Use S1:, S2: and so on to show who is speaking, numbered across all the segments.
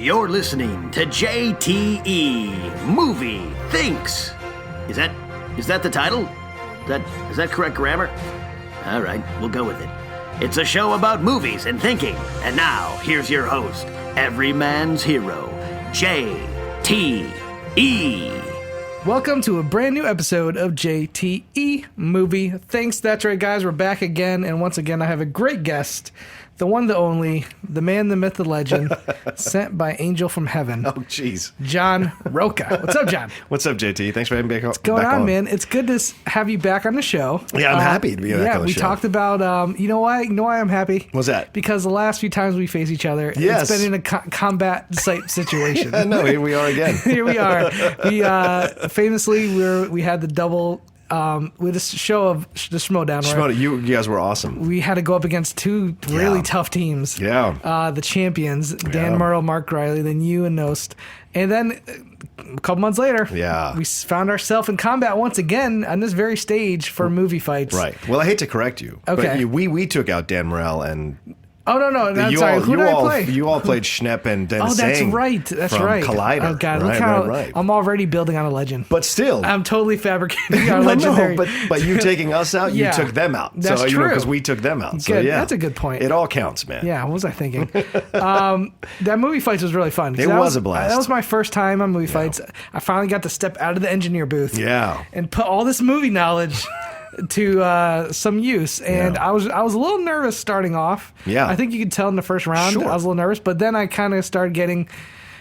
S1: You're listening to JTE Movie Thinks. Is that the title? Is that correct grammar? All right, we'll go with it. It's a show about movies and thinking. And now, here's your host, every man's hero, JTE.
S2: Welcome to a brand new episode of JTE Movie Thinks. That's right, guys. We're back again, and once again, I have a great guest. The one, the only, the man, the myth, the legend, sent by angel from heaven.
S3: Oh, jeez.
S2: John Rocha. What's up, John?
S3: What's up, JT? Thanks for having me back on.
S2: What's going on, man? It's good to have you back on the show.
S3: Yeah, I'm happy to be back on the show.
S2: Yeah, we talked about, you know why I'm happy?
S3: What's that?
S2: Because the last few times we face each other,
S3: yes.
S2: It's been in a combat site situation.
S3: Yeah, no, here we are again.
S2: Here we are. We famously, we had the double... with this show of the Schmoes Down.
S3: Schmoes, you guys were awesome.
S2: We had to go up against two really tough teams.
S3: Yeah.
S2: The champions, Dan Murrow, Mark Riley, then you and Nost. And then a couple months later, we found ourselves in combat once again on this very stage for movie fights.
S3: Right. Well, I hate to correct you.
S2: Okay.
S3: But we took out Dan Morell and...
S2: Oh, no, I'm sorry. Who did I play?
S3: You all played Schnepp and Den
S2: Oh, that's
S3: Sang
S2: right. That's
S3: from
S2: right.
S3: Collider.
S2: Oh, God. Look how I'm already building on a legend.
S3: But still.
S2: I'm totally fabricating our legendary.
S3: No, but you taking us out, you took them out.
S2: That's true.
S3: Because we took them out.
S2: Good.
S3: So, yeah.
S2: That's a good point.
S3: It all counts, man.
S2: Yeah, what was I thinking? That movie fights was really fun.
S3: It was a blast.
S2: That was my first time on movie fights. I finally got to step out of the engineer booth.
S3: Yeah.
S2: And put all this movie knowledge to some use, and I was a little nervous starting off.
S3: Yeah,
S2: I think you could tell in the first round I was a little nervous, but then I kind of started getting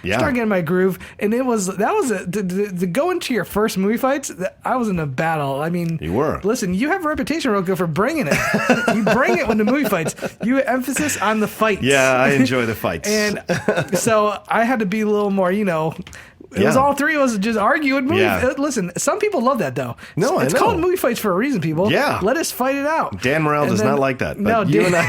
S2: my groove, and to go into your first movie fights. I was in a battle. I mean,
S3: you were.
S2: Listen, you have a reputation, Rocha, for bringing it. You bring it when the movie fights. You emphasis on the fights.
S3: Yeah, I enjoy the fights,
S2: and so I had to be a little more, It was all three of us just arguing. Listen, some people love that, though.
S3: No,
S2: it's called movie fights for a reason, people.
S3: Yeah.
S2: Let us fight it out.
S3: Dan Morell does not like that.
S2: No,
S3: you and I.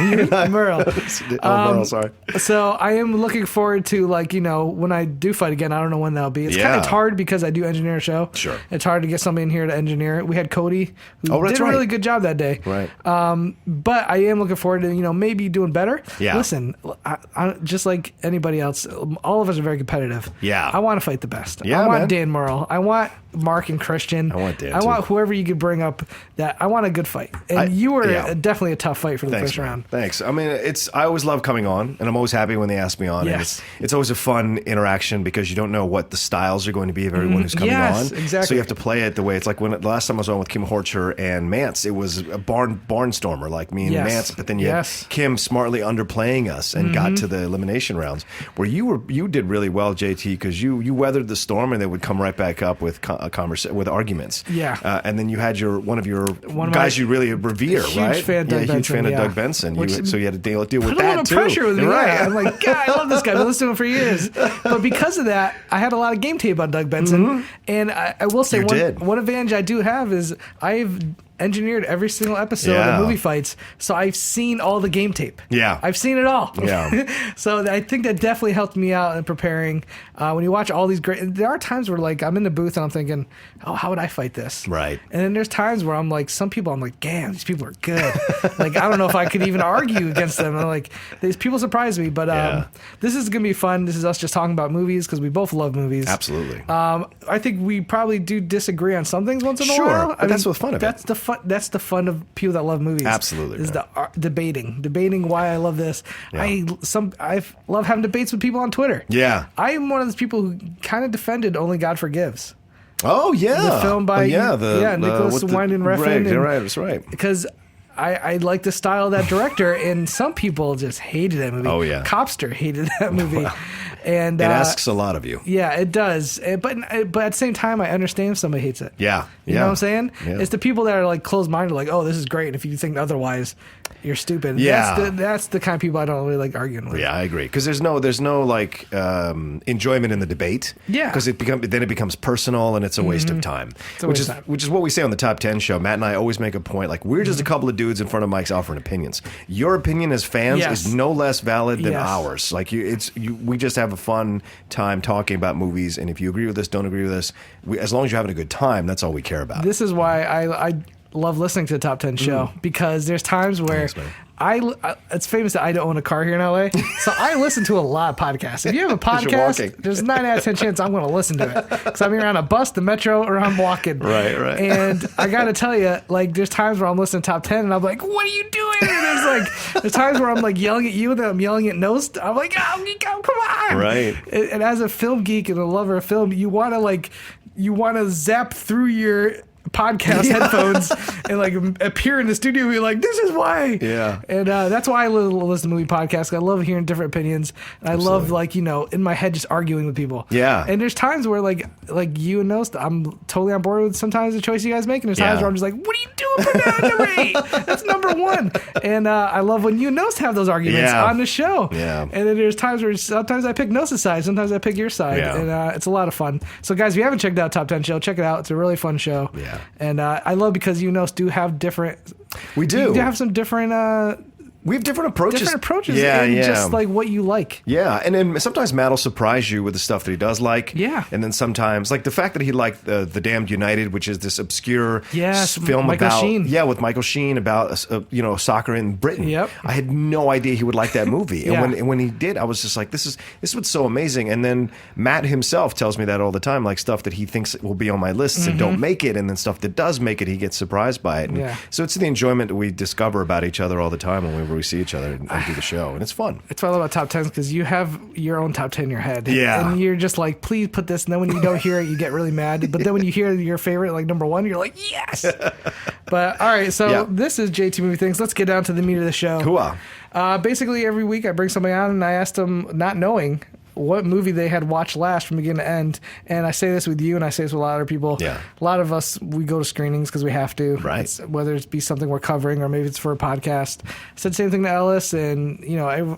S2: Murrow.
S3: Murrow, sorry.
S2: So I am looking forward to, when I do fight again, I don't know when that'll be. It's hard because I do engineer a show.
S3: Sure.
S2: It's hard to get somebody in here to engineer it. We had Cody, who did a really good job that day.
S3: Right.
S2: But I am looking forward to, maybe doing better.
S3: Yeah.
S2: Listen, I, just like anybody else, all of us are very competitive.
S3: Yeah.
S2: I want to fight the best.
S3: Yeah,
S2: I want
S3: man.
S2: Dan Murrow. I want Mark and Christian.
S3: I want Dan,
S2: I
S3: too.
S2: want whoever you could bring up. That I want a good fight. And you were definitely a tough fight for the first round.
S3: Thanks. I mean, I always love coming on, and I'm always happy when they ask me on.
S2: Yes.
S3: And it's always a fun interaction because you don't know what the styles are going to be of everyone who's coming on.
S2: Exactly.
S3: So you have to play it the way it's like when the last time I was on with Kim Horcher and Mance, it was a barnstormer like me and Mance, but then you had Kim smartly underplaying us and got to the elimination rounds where you did really well, JT, because you weathered the storm and they would come right back up with with arguments.
S2: Yeah.
S3: And then you had one of your guys you really revere, right?
S2: Huge fan of
S3: Doug Benson. So you had to deal with that too.
S2: Put a little pressure with me.
S3: Right.
S2: I'm like, God, I love this guy. I've been listening to him for years. But because of that, I had a lot of game tape on Doug Benson. And I will say one advantage I do have is I've engineered every single episode of movie fights, so I've seen all the game tape.
S3: Yeah,
S2: I've seen it all.
S3: Yeah,
S2: so I think that definitely helped me out in preparing. When you watch all these there are times where I'm in the booth and I'm thinking, oh, how would I fight this?
S3: Right.
S2: And then there's times where I'm like, damn, these people are good. I don't know if I could even argue against them. And these people surprise me, but this is gonna be fun. This is us just talking about movies because we both love movies.
S3: Absolutely.
S2: I think we probably do disagree on some things once in a while.
S3: Sure, but that's what's fun of it.
S2: That's the fun of people that love movies.
S3: Absolutely,
S2: is the debating why I love this. Yeah. I love having debates with people on Twitter.
S3: Yeah,
S2: I am one of those people who kind of defended Only God Forgives.
S3: Oh yeah,
S2: the film by Nicholas Winding Refn.
S3: Right, that's right.
S2: Because I like the style of that director, and some people just hated that movie.
S3: Oh yeah,
S2: Costner hated that movie.
S3: Well,
S2: and
S3: it asks a lot of you.
S2: Yeah, it does. But at the same time, I understand if somebody hates it.
S3: Yeah.
S2: You know what I'm saying?
S3: Yeah.
S2: It's the people that are closed-minded, oh, this is great. And if you think otherwise, you're stupid.
S3: Yeah.
S2: That's the kind of people I don't really like arguing with.
S3: Yeah, I agree. Because there's no enjoyment in the debate.
S2: Yeah.
S3: Because it becomes personal and it's a waste of time. Which is what we say on the Top 10 show. Matt and I always make a point. We're just a couple of dudes in front of mics offering opinions. Your opinion as fans is no less valid than ours. We just have a fun time talking about movies, and if you agree with us, don't agree with us, as long as you're having a good time, that's all we care about.
S2: This is why love listening to the Top 10 show because there's times where it's famous that I don't own a car here in LA, so I listen to a lot of podcasts. If you have a podcast, there's 9 out of 10 chance I'm going to listen to it because I'm either on a bus, the metro, or I'm walking.
S3: Right.
S2: And I got to tell you, like, there's times where I'm listening to Top 10 and I'm like, what are you doing? And there's times where I'm like yelling at you and then I'm yelling at Nost. I'm like, oh, come on.
S3: Right.
S2: And as a film geek and a lover of film, you want to zap through your podcast headphones and like appear in the studio and be like, this is why.
S3: Yeah.
S2: And that's why I listen to movie podcasts. I love hearing different opinions. And I love, like, you know, in my head just arguing with people.
S3: Yeah.
S2: And there's times where like you and Nost, I'm totally on board with sometimes the choice you guys make, and there's times where I'm just like, what are you doing? Put that on the rate. That's number one. And I love when you and Nost have those arguments on the show.
S3: Yeah.
S2: And then there's times where sometimes I pick Nost's side, sometimes I pick your side.
S3: Yeah.
S2: And it's a lot of fun. So guys, if you haven't checked out Top 10 Show, check it out. It's a really fun show.
S3: Yeah.
S2: And I love because you do have different.
S3: We do.
S2: You have some different.
S3: We have different approaches.
S2: Just like what you like.
S3: Yeah, and then sometimes Matt will surprise you with the stuff that he does like.
S2: Yeah.
S3: And then sometimes, like the fact that he liked The Damned United, which is this obscure film
S2: Michael
S3: about...
S2: Sheen.
S3: Yeah, with Michael Sheen about, soccer in Britain.
S2: Yep.
S3: I had no idea he would like that movie.
S2: Yeah.
S3: And when he did, I was just like, this was so amazing. And then Matt himself tells me that all the time, like stuff that he thinks will be on my lists and don't make it, and then stuff that does make it, he gets surprised by it. And so it's the enjoyment that we discover about each other all the time whenever we see each other and do the show, and it's fun.
S2: That's what I love about Top 10s, because you have your own Top 10 in your head.
S3: Yeah.
S2: And you're just like, please put this, and then when you don't hear it, you get really mad. But then when you hear your favorite, like number one, you're like, yes! But, all right, so this is JT Movie Things. Let's get down to the meat of the show.
S3: Cool.
S2: Basically, every week I bring somebody on, and I ask them, not knowing what movie they had watched last from beginning to end. And I say this with you, and I say this with a lot of other people.
S3: Yeah.
S2: A lot of us, we go to screenings because we have to.
S3: Right.
S2: Whether it be something we're covering or maybe it's for a podcast. I said the same thing to Ellis and,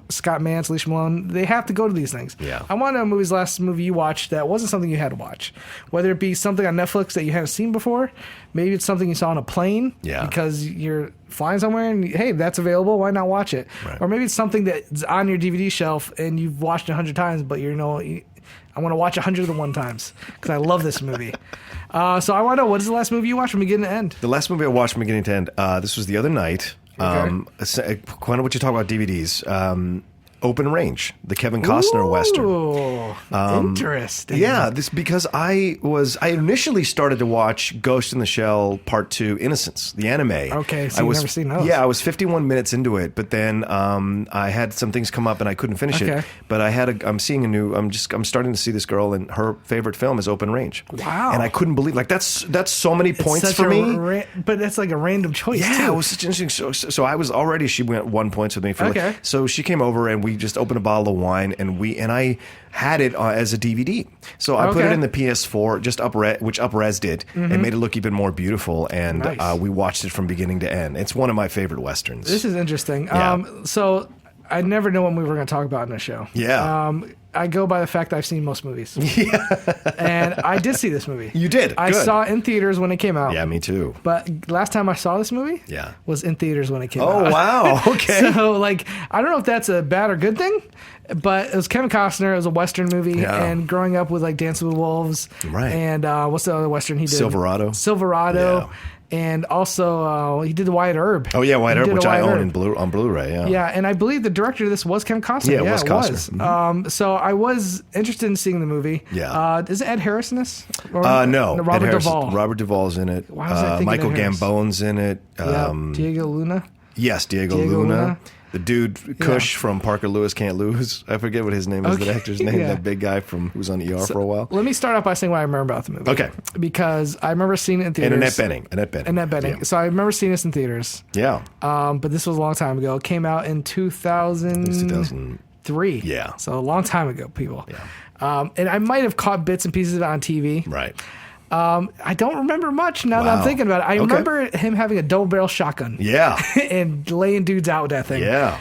S2: Scott Mance, Alicia Malone. They have to go to these things.
S3: Yeah.
S2: I want to know last movie you watched that wasn't something you had to watch. Whether it be something on Netflix that you hadn't seen before. Maybe it's something you saw on a plane.
S3: Yeah.
S2: Because you're flying somewhere and, hey, that's available. Why not watch it?
S3: Right.
S2: Or maybe it's something that's on your DVD shelf and you've watched it 100 times, but I want to watch 101 times because I love this movie. So I want to know, what is the last movie you watched from beginning to end?
S3: The last movie I watched from beginning to end, this was the other night. Why don't you talk about DVDs? Open Range, the Kevin Costner Western.
S2: Interesting.
S3: Yeah, this because I initially started to watch Ghost in the Shell Part 2 Innocence, the anime.
S2: Okay, so you've never seen those.
S3: Yeah, I was 51 minutes into it, but then I had some things come up and I couldn't finish it. But I'm starting to see this girl, and her favorite film is Open Range.
S2: Wow.
S3: And I couldn't believe, that's so many points for me.
S2: But that's like a random choice,
S3: yeah,
S2: too.
S3: it was such an interesting. So I was already, she went 1 point with me for so she came over and we just opened a bottle of wine and I had it as a DVD. So I put it in the PS4, just which upres did, and made it look even more beautiful. And we watched it from beginning to end. It's one of my favorite Westerns.
S2: This is interesting.
S3: Yeah.
S2: So I never know what we were going to talk about in the show.
S3: Yeah.
S2: I go by the fact that I've seen most movies. Yeah. And I did see this movie.
S3: You did?
S2: I saw it in theaters when it came out.
S3: Yeah, me too.
S2: But last time I saw this movie was in theaters when it came out.
S3: Oh, wow. Okay.
S2: So, I don't know if that's a bad or good thing, but it was Kevin Costner. It was a Western movie. Yeah. And growing up with, Dancing with Wolves.
S3: Right.
S2: And what's the other Western he did?
S3: Silverado.
S2: Yeah. And also, he did the Wyatt Earp.
S3: Oh, yeah, Wyatt Earp, which I own on Blu-ray, yeah.
S2: Yeah, and I believe the director of this was Kevin Costner.
S3: Yeah, it was Costner.
S2: Mm-hmm. So I was interested in seeing the movie.
S3: Yeah.
S2: Is it Ed Harris in this?
S3: No.
S2: Robert Duvall.
S3: Robert Duvall's in it.
S2: Why was I thinking
S3: Michael
S2: Ed Harris?
S3: Gambone's in it.
S2: Diego Luna?
S3: Yes, Diego Luna. The dude, Cush from Parker Lewis Can't Lose. I forget what his name is, the actor's name, that big guy who's on ER for a while.
S2: Let me start off by saying what I remember about the movie.
S3: Okay.
S2: Because I remember seeing it in theaters.
S3: And Annette Bening.
S2: Yeah. So I remember seeing this in theaters.
S3: Yeah.
S2: But this was a long time ago. It came out in 2003.
S3: Yeah.
S2: So a long time ago, people.
S3: Yeah.
S2: And I might have caught bits and pieces of it on TV.
S3: Right.
S2: I don't remember much now that I'm thinking about it. I remember him having a double barrel shotgun.
S3: Yeah.
S2: And laying dudes out with that thing.
S3: Yeah.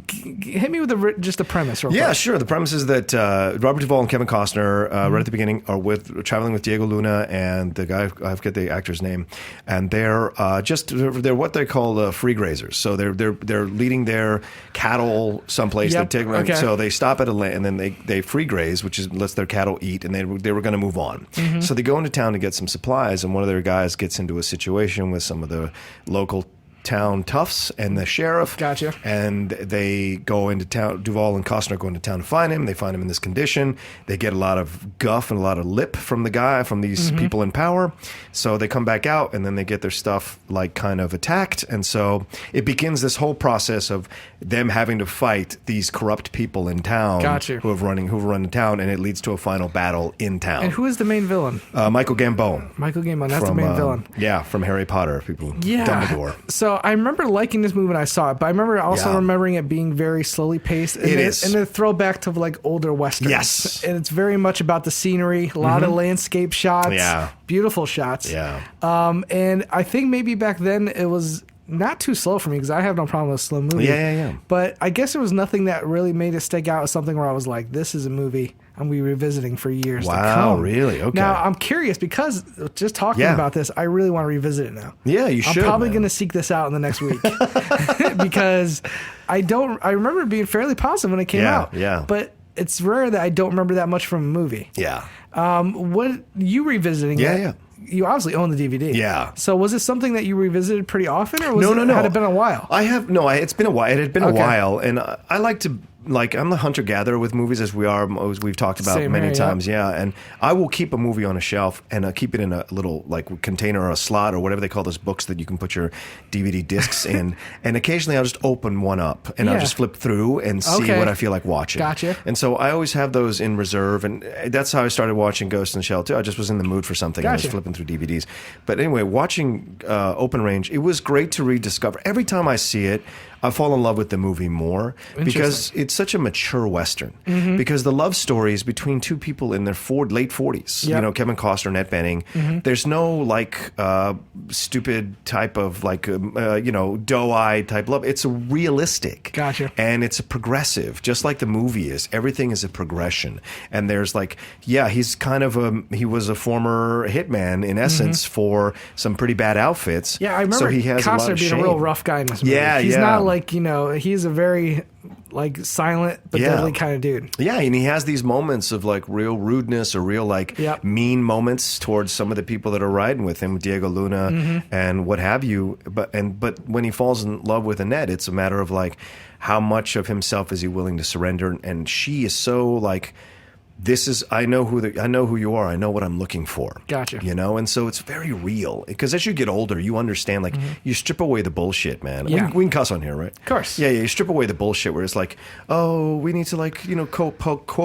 S2: hit me with just the premise real
S3: quick.
S2: Quick.
S3: Sure. The premise is that Robert Duvall and Kevin Costner, right at the beginning, are traveling with Diego Luna and the guy, I forget the actor's name, and they're what they call free grazers. So they're leading their cattle someplace.
S2: Yep.
S3: They're taking, so they stop at a land, and then they free graze, which lets their cattle eat, and they were going to move on. Mm-hmm. So they go into town to get some supplies, and one of their guys gets into a situation with some of the local town toughs and the sheriff.
S2: Gotcha.
S3: And they go into town. Duvall and Costner go into town to find him. They find him in this condition. They get a lot of guff and a lot of lip from the guy, from these people in power. So they come back out, and then they get their stuff like kind of attacked. And so it begins this whole process of them having to fight these corrupt people in town.
S2: Gotcha.
S3: who have run the town, and it leads to a final battle in town.
S2: And who is the main villain?
S3: Michael Gambon.
S2: Michael Gambon, that's the main villain.
S3: Yeah, from Harry Potter. People.
S2: Yeah.
S3: Dumbledore.
S2: So I remember liking this movie when I saw it, but I remember also remembering it being very slowly paced. And
S3: it is.
S2: And a throwback to like older westerns.
S3: Yes.
S2: And it's very much about the scenery, a lot of landscape shots.
S3: Yeah.
S2: Beautiful shots.
S3: Yeah.
S2: And I think maybe back then it was not too slow for me because I have no problem with a slow movie.
S3: Yeah.
S2: But I guess there was nothing that really made it stick out as something where I was like, this is a movie I'm going to be revisiting for years to come.
S3: Wow, really? Okay.
S2: Now, I'm curious because just talking about this, I really want to revisit it now.
S3: Yeah, you should.
S2: I'm probably going to seek this out in the next week because I remember it being fairly positive when it came out.
S3: Yeah.
S2: But it's rare that I don't remember that much from a movie.
S3: Yeah.
S2: What you revisiting it?
S3: Yeah.
S2: You obviously own the DVD.
S3: Yeah.
S2: So was it something that you revisited pretty often, or
S3: No.
S2: had it been a while?
S3: It's been a while. It had been a while, and I like to. I'm the hunter-gatherer with movies, as we've talked about many times, and I will keep a movie on a shelf and keep it in a little container or a slot or whatever they call those books that you can put your DVD discs in, and occasionally I'll just open one up and I'll just flip through and see what I feel like watching.
S2: Gotcha.
S3: And so I always have those in reserve, and that's how I started watching Ghost in the Shell too. I just was in the mood for something.
S2: Gotcha.
S3: I was flipping through DVDs. But anyway, watching Open Range, it was great to rediscover. Every time I see it, I fall in love with the movie more because it's such a mature Western. Mm-hmm. Because the love story is between two people in their late 40s.
S2: Yep.
S3: You know, Kevin Costner, Annette Bening. Mm-hmm. There's no stupid type of doe-eyed type love. It's a realistic.
S2: Gotcha.
S3: And it's a progressive, just like the movie is. Everything is a progression. And there's he's kind of he was a former hitman in essence for some pretty bad outfits.
S2: Yeah, I remember
S3: so he has
S2: Costner being a real rough guy in this movie. He's not he's a very silent but deadly kind of dude.
S3: Yeah, and he has these moments of real rudeness or real mean moments towards some of the people that are riding with him, Diego Luna and what have you. But when he falls in love with Annette, it's a matter of how much of himself is he willing to surrender, and she is so I know who you are. I know what I'm looking for.
S2: Gotcha.
S3: And so it's very real because as you get older, you understand. You strip away the bullshit, man.
S2: Yeah.
S3: We can cuss on here, right?
S2: Of course.
S3: Yeah. You strip away the bullshit where it's we need to quote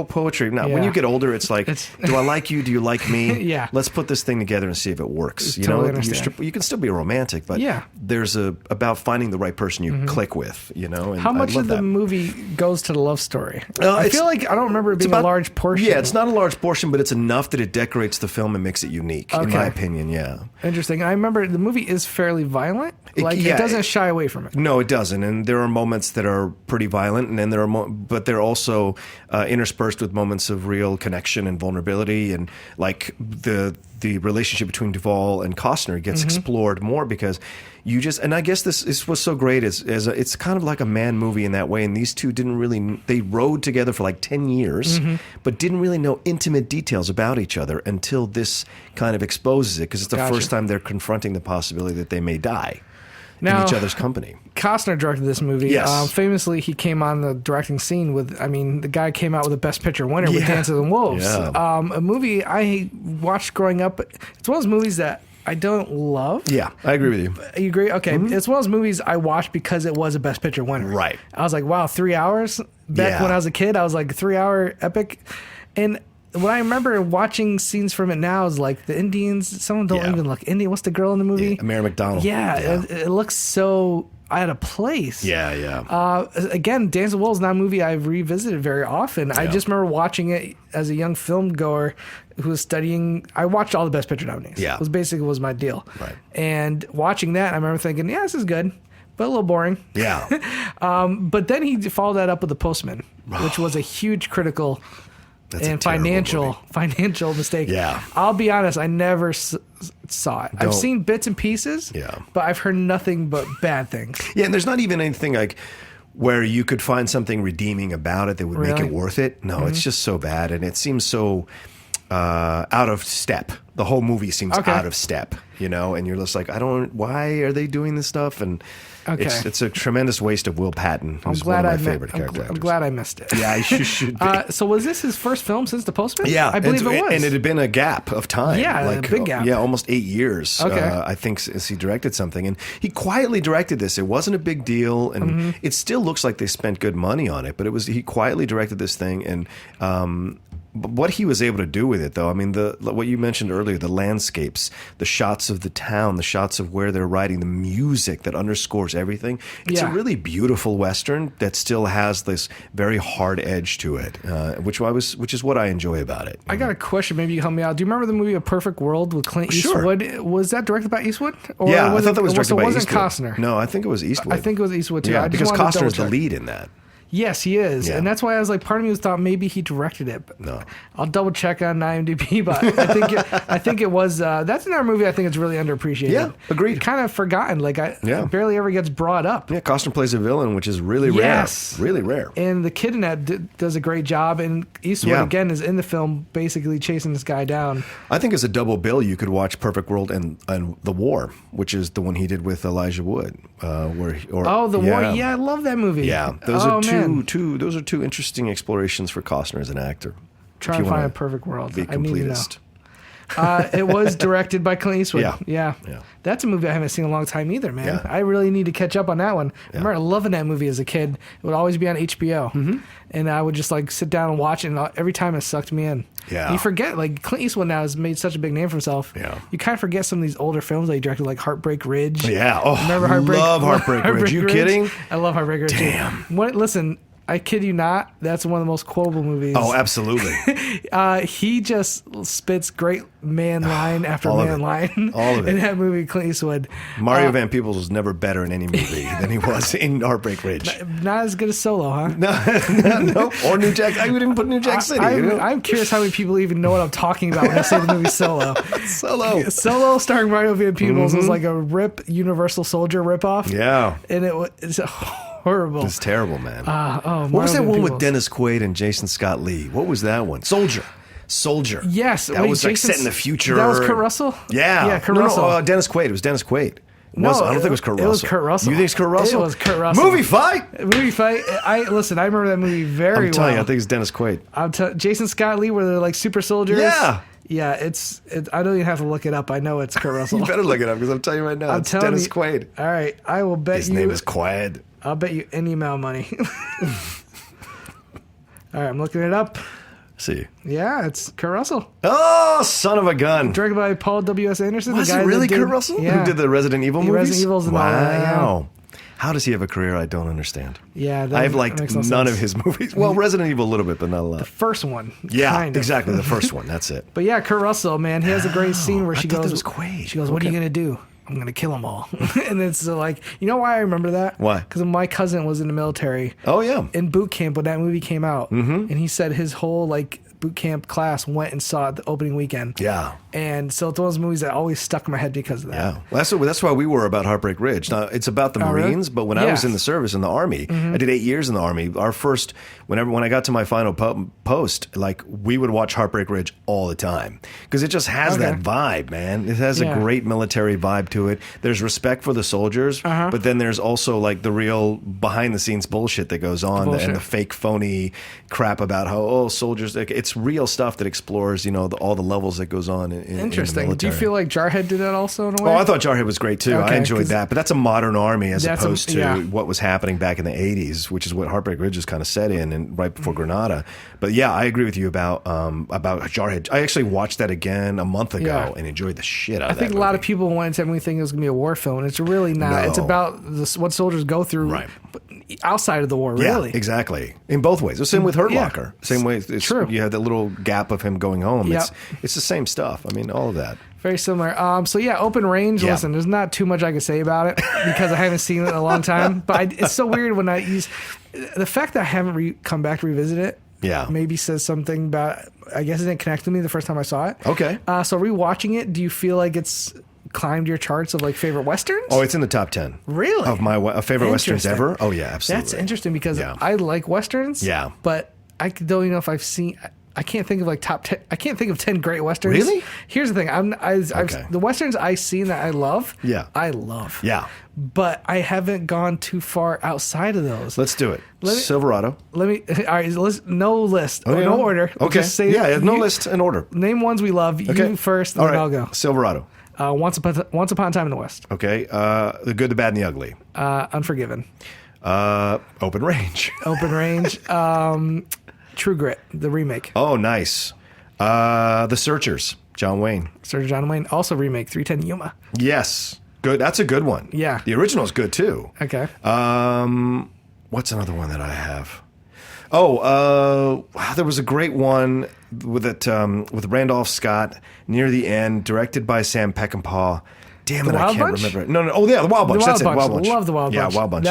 S3: poetry. Now, when you get older, it's do I like you? Do you like me?
S2: Yeah.
S3: Let's put this thing together and see if it works.
S2: Totally understand.
S3: You can still be romantic, but there's about finding the right person you click with. And
S2: how much of the movie goes to the love story? I feel like I don't remember it being a large portion.
S3: Yeah, it's not a large portion, but it's enough that it decorates the film and makes it unique, in my opinion,
S2: Interesting. I remember the movie is fairly violent. It doesn't shy away from it.
S3: No, it doesn't. And there are moments that are pretty violent, and then but they're also interspersed with moments of real connection and vulnerability, and the relationship between Duvall and Costner gets explored more because and I guess this was so great as it's kind of like a man movie in that way, and these two they rode together for 10 years, but didn't really know intimate details about each other until this kind of exposes it, because it's the first time they're confronting the possibility that they may die in each other's company.
S2: Costner directed this movie.
S3: Yes.
S2: Famously, he came on the directing scene the guy came out with the Best Picture winner with Dances and Wolves.
S3: Yeah.
S2: A movie I watched growing up. It's one of those movies that I don't love.
S3: Yeah, I agree with you.
S2: You agree? Okay. It's one of those movies I watched because it was a Best Picture winner.
S3: Right.
S2: I was like, wow, 3 hours? Back when I was a kid, I was like, 3 hour epic. And what I remember watching scenes from it now is the Indians, someone don't even look Indian. What's the girl in the movie?
S3: Yeah, Mary McDonald.
S2: Yeah. It looks so out of place.
S3: Yeah.
S2: Again, Dance of Wolves is not a movie I've revisited very often. I just remember watching it as a young film goer who was studying. I watched all the Best Picture nominees.
S3: Yeah.
S2: It was my deal.
S3: Right.
S2: And watching that, I remember thinking, this is good. but a little boring.
S3: Yeah.
S2: But then he followed that up with The Postman, which was a huge critical and financial mistake.
S3: Yeah.
S2: I'll be honest, I never saw it. I've seen bits and pieces, but I've heard nothing but bad things.
S3: Yeah, and there's not even anything like where you could find something redeeming about it that would make it worth it. No, it's just so bad, and it seems so out of step. The whole movie seems out of step, you know, and you're just like, why are they doing this stuff? And it's a tremendous waste of Will Patton, who's one of my favorite character actors.
S2: I'm glad I missed it.
S3: Yeah, you should be.
S2: So was this his first film since The Postman?
S3: Yeah,
S2: I believe it was.
S3: And it had been a gap of time.
S2: Yeah,
S3: like,
S2: a big gap.
S3: Yeah, almost 8 years,
S2: Okay.
S3: I think, since he directed something. And he quietly directed this. It wasn't a big deal, and it still looks like they spent good money on it, but he quietly directed this thing, and but what he was able to do with it, though, I mean, what you mentioned earlier, the landscapes, the shots of the town, the shots of where they're riding, the music that underscores everything. It's a really beautiful Western that still has this very hard edge to it, which is what I enjoy about it.
S2: I got a question. Maybe you can help me out. Do you remember the movie A Perfect World with Clint Eastwood?
S3: Sure.
S2: Was that directed by Eastwood? Or
S3: I thought that was directed by Eastwood.
S2: It wasn't Costner.
S3: No, I think it was Eastwood.
S2: I think it was Eastwood, too.
S3: Yeah, because Costner's the lead in that.
S2: Yes, he is.
S3: Yeah.
S2: And that's why I was like, part of me thought maybe he directed it. But
S3: no.
S2: I'll double check on IMDb, but I think it was, that's another movie I think it's really underappreciated.
S3: Yeah, agreed.
S2: Kind of forgotten. Like, barely ever gets brought up.
S3: Yeah, Costner plays a villain, which is really rare. Really rare.
S2: And the kid in that does a great job. And Eastwood, again, is in the film basically chasing this guy down.
S3: I think as a double bill, you could watch Perfect World and The War, which is the one he did with Elijah Wood.
S2: The War. Yeah, I love that movie.
S3: Yeah, those are two interesting explorations for Costner as an actor.
S2: Try to find A Perfect World.
S3: I need to know.
S2: It was directed by Clint Eastwood.
S3: Yeah.
S2: That's a movie I haven't seen in a long time either, man. Yeah. I really need to catch up on that one. I remember loving that movie as a kid. It would always be on HBO. And I would just like sit down and watch it, and every time it sucked me in.
S3: Yeah.
S2: And you forget, like, Clint Eastwood now has made such a big name for himself.
S3: Yeah.
S2: You kind of forget some of these older films that he directed, like Heartbreak Ridge.
S3: Yeah. Oh,
S2: remember
S3: Heartbreak Ridge. You kidding?
S2: I love Heartbreak Ridge.
S3: Damn.
S2: Listen, I kid you not, that's one of the most quotable movies.
S3: Oh, absolutely.
S2: He just spits great man line after man line.
S3: All of it.
S2: In that movie, Clint Eastwood.
S3: Mario Van Peebles was never better in any movie than he was in Heartbreak Ridge.
S2: Not as good as Solo, huh?
S3: No. Or New Jack. I would even put New Jack City.
S2: I'm curious how many people even know what I'm talking about when I say the movie Solo. Solo starring Mario Van Peebles was like a Universal Soldier ripoff.
S3: Yeah.
S2: And it's horrible.
S3: It's terrible, man.
S2: What
S3: was that one with Dennis Quaid and Jason Scott Lee? What was that one? Soldier.
S2: Yes.
S3: That was like set in the future.
S2: That was Kurt Russell?
S3: Yeah.
S2: Yeah, Kurt Russell.
S3: No, Dennis Quaid. It was Dennis Quaid. I don't think it was Kurt Russell.
S2: It was Kurt Russell.
S3: You think it's Kurt Russell?
S2: It was Kurt Russell.
S3: Movie fight.
S2: Listen, I remember that movie very well.
S3: I'm telling you, I think it's Dennis Quaid.
S2: Jason Scott Lee, where they're like super soldiers.
S3: Yeah.
S2: Yeah, it's I don't even have to look it up. I know it's Kurt Russell.
S3: You better look it up because I'm telling you right now, it's Dennis Quaid.
S2: All right, I will bet
S3: His name is Quaid.
S2: I'll bet you any amount of money. All right, I'm looking it up.
S3: See.
S2: Yeah, it's Kurt Russell.
S3: Oh, son of a gun.
S2: Directed by Paul W.S. Anderson.
S3: Was it really Kurt Russell?
S2: Yeah.
S3: Who did the Resident Evil movies?
S2: Resident Evils and all that,
S3: Wow. How does he have a career I don't understand?
S2: Yeah,
S3: I've liked none of his movies. Well, Resident Evil a little bit, but not a lot.
S2: The first one.
S3: Yeah, exactly. The first one. That's it.
S2: But yeah, Kurt Russell, man, he has a great scene where she goes,
S3: that was Quaid.
S2: She goes, "What are you gonna do?" I'm going to kill them all. And it's like, you know why I remember that?
S3: Why?
S2: Because my cousin was in the military.
S3: Oh, yeah.
S2: In boot camp when that movie came out. And he said his whole like boot camp class went and saw it the opening weekend.
S3: Yeah.
S2: And so it's one of those movies that always stuck in my head because of that.
S3: Yeah. Well, that's why we were about Heartbreak Ridge. Now, it's about the Marines, but when I was in the service in the Army, I did 8 years in the Army. Our first, when I got to my final post, like we would watch Heartbreak Ridge all the time because it just has that vibe, man. It has a great military vibe to it. There's respect for the soldiers, but then there's also like the real behind the scenes bullshit that goes on and the fake phony crap about how, soldiers, like, it's real stuff that explores, all the levels that goes on in
S2: Interesting.
S3: the military.
S2: Do you feel like Jarhead did that also in a way?
S3: Oh, I thought Jarhead was great too.
S2: Okay,
S3: I enjoyed that, but that's a modern army as opposed to
S2: yeah.
S3: what was happening back in the 80s, which is what Heartbreak Ridge is kind of set in and right before Granada. But yeah, I agree with you about Jarhead. I actually watched that again a month ago and enjoyed the shit out of that.
S2: I think a lot of people went into everything thinking it was going to be a war film, and it's really not.
S3: No.
S2: It's about what soldiers go through.
S3: Right.
S2: outside of the war, really.
S3: Yeah, exactly. In both ways. The same with Hurt
S2: Yeah.
S3: Locker. Same way.
S2: True.
S3: You had that little gap of him going home.
S2: Yep.
S3: It's the same stuff. I mean, all of that.
S2: Very similar. So yeah, Open Range.
S3: Yeah.
S2: Listen, there's not too much I can say about it because I haven't seen it in a long time. But it's so weird when I use the fact that I haven't come back to revisit it.
S3: Yeah.
S2: Maybe says something about. I guess it didn't connect with me the first time I saw it.
S3: Okay.
S2: So rewatching it, do you feel like it's climbed your charts of like favorite westerns?
S3: Oh, it's in the top 10.
S2: Really?
S3: Of my favorite westerns ever? Oh, yeah, absolutely.
S2: That's interesting because I like westerns.
S3: Yeah.
S2: But I don't know if I've seen. I can't think of like top 10. I can't think of 10 great westerns.
S3: Really?
S2: Here's the thing. The westerns I've seen that I love.
S3: Yeah.
S2: I love.
S3: Yeah.
S2: But I haven't gone too far outside of those.
S3: Let's do it. Silverado.
S2: All right. No list.
S3: Oh, yeah.
S2: No order.
S3: Okay.
S2: Just say
S3: no list and order.
S2: Name ones we love.
S3: Okay.
S2: You first,
S3: All
S2: then
S3: right.
S2: I'll go.
S3: Silverado.
S2: Once Upon a Time in the West.
S3: Okay. The Good, the Bad, and the Ugly.
S2: Unforgiven.
S3: Open Range.
S2: Open Range. True Grit, the remake.
S3: Oh, nice. The Searchers. John Wayne.
S2: Sir John Wayne, also remake. 310 Yuma.
S3: Yes. Good. That's a good one.
S2: Yeah.
S3: The original is good too.
S2: Okay.
S3: What's another one that I have? Oh, there was a great one with Randolph Scott near the end, directed by Sam Peckinpah. Damn it, I can't remember it. No. Oh, yeah, The Wild Bunch. That's it, Wild Bunch.
S2: Love The Wild Bunch.
S3: Yeah, Wild Bunch.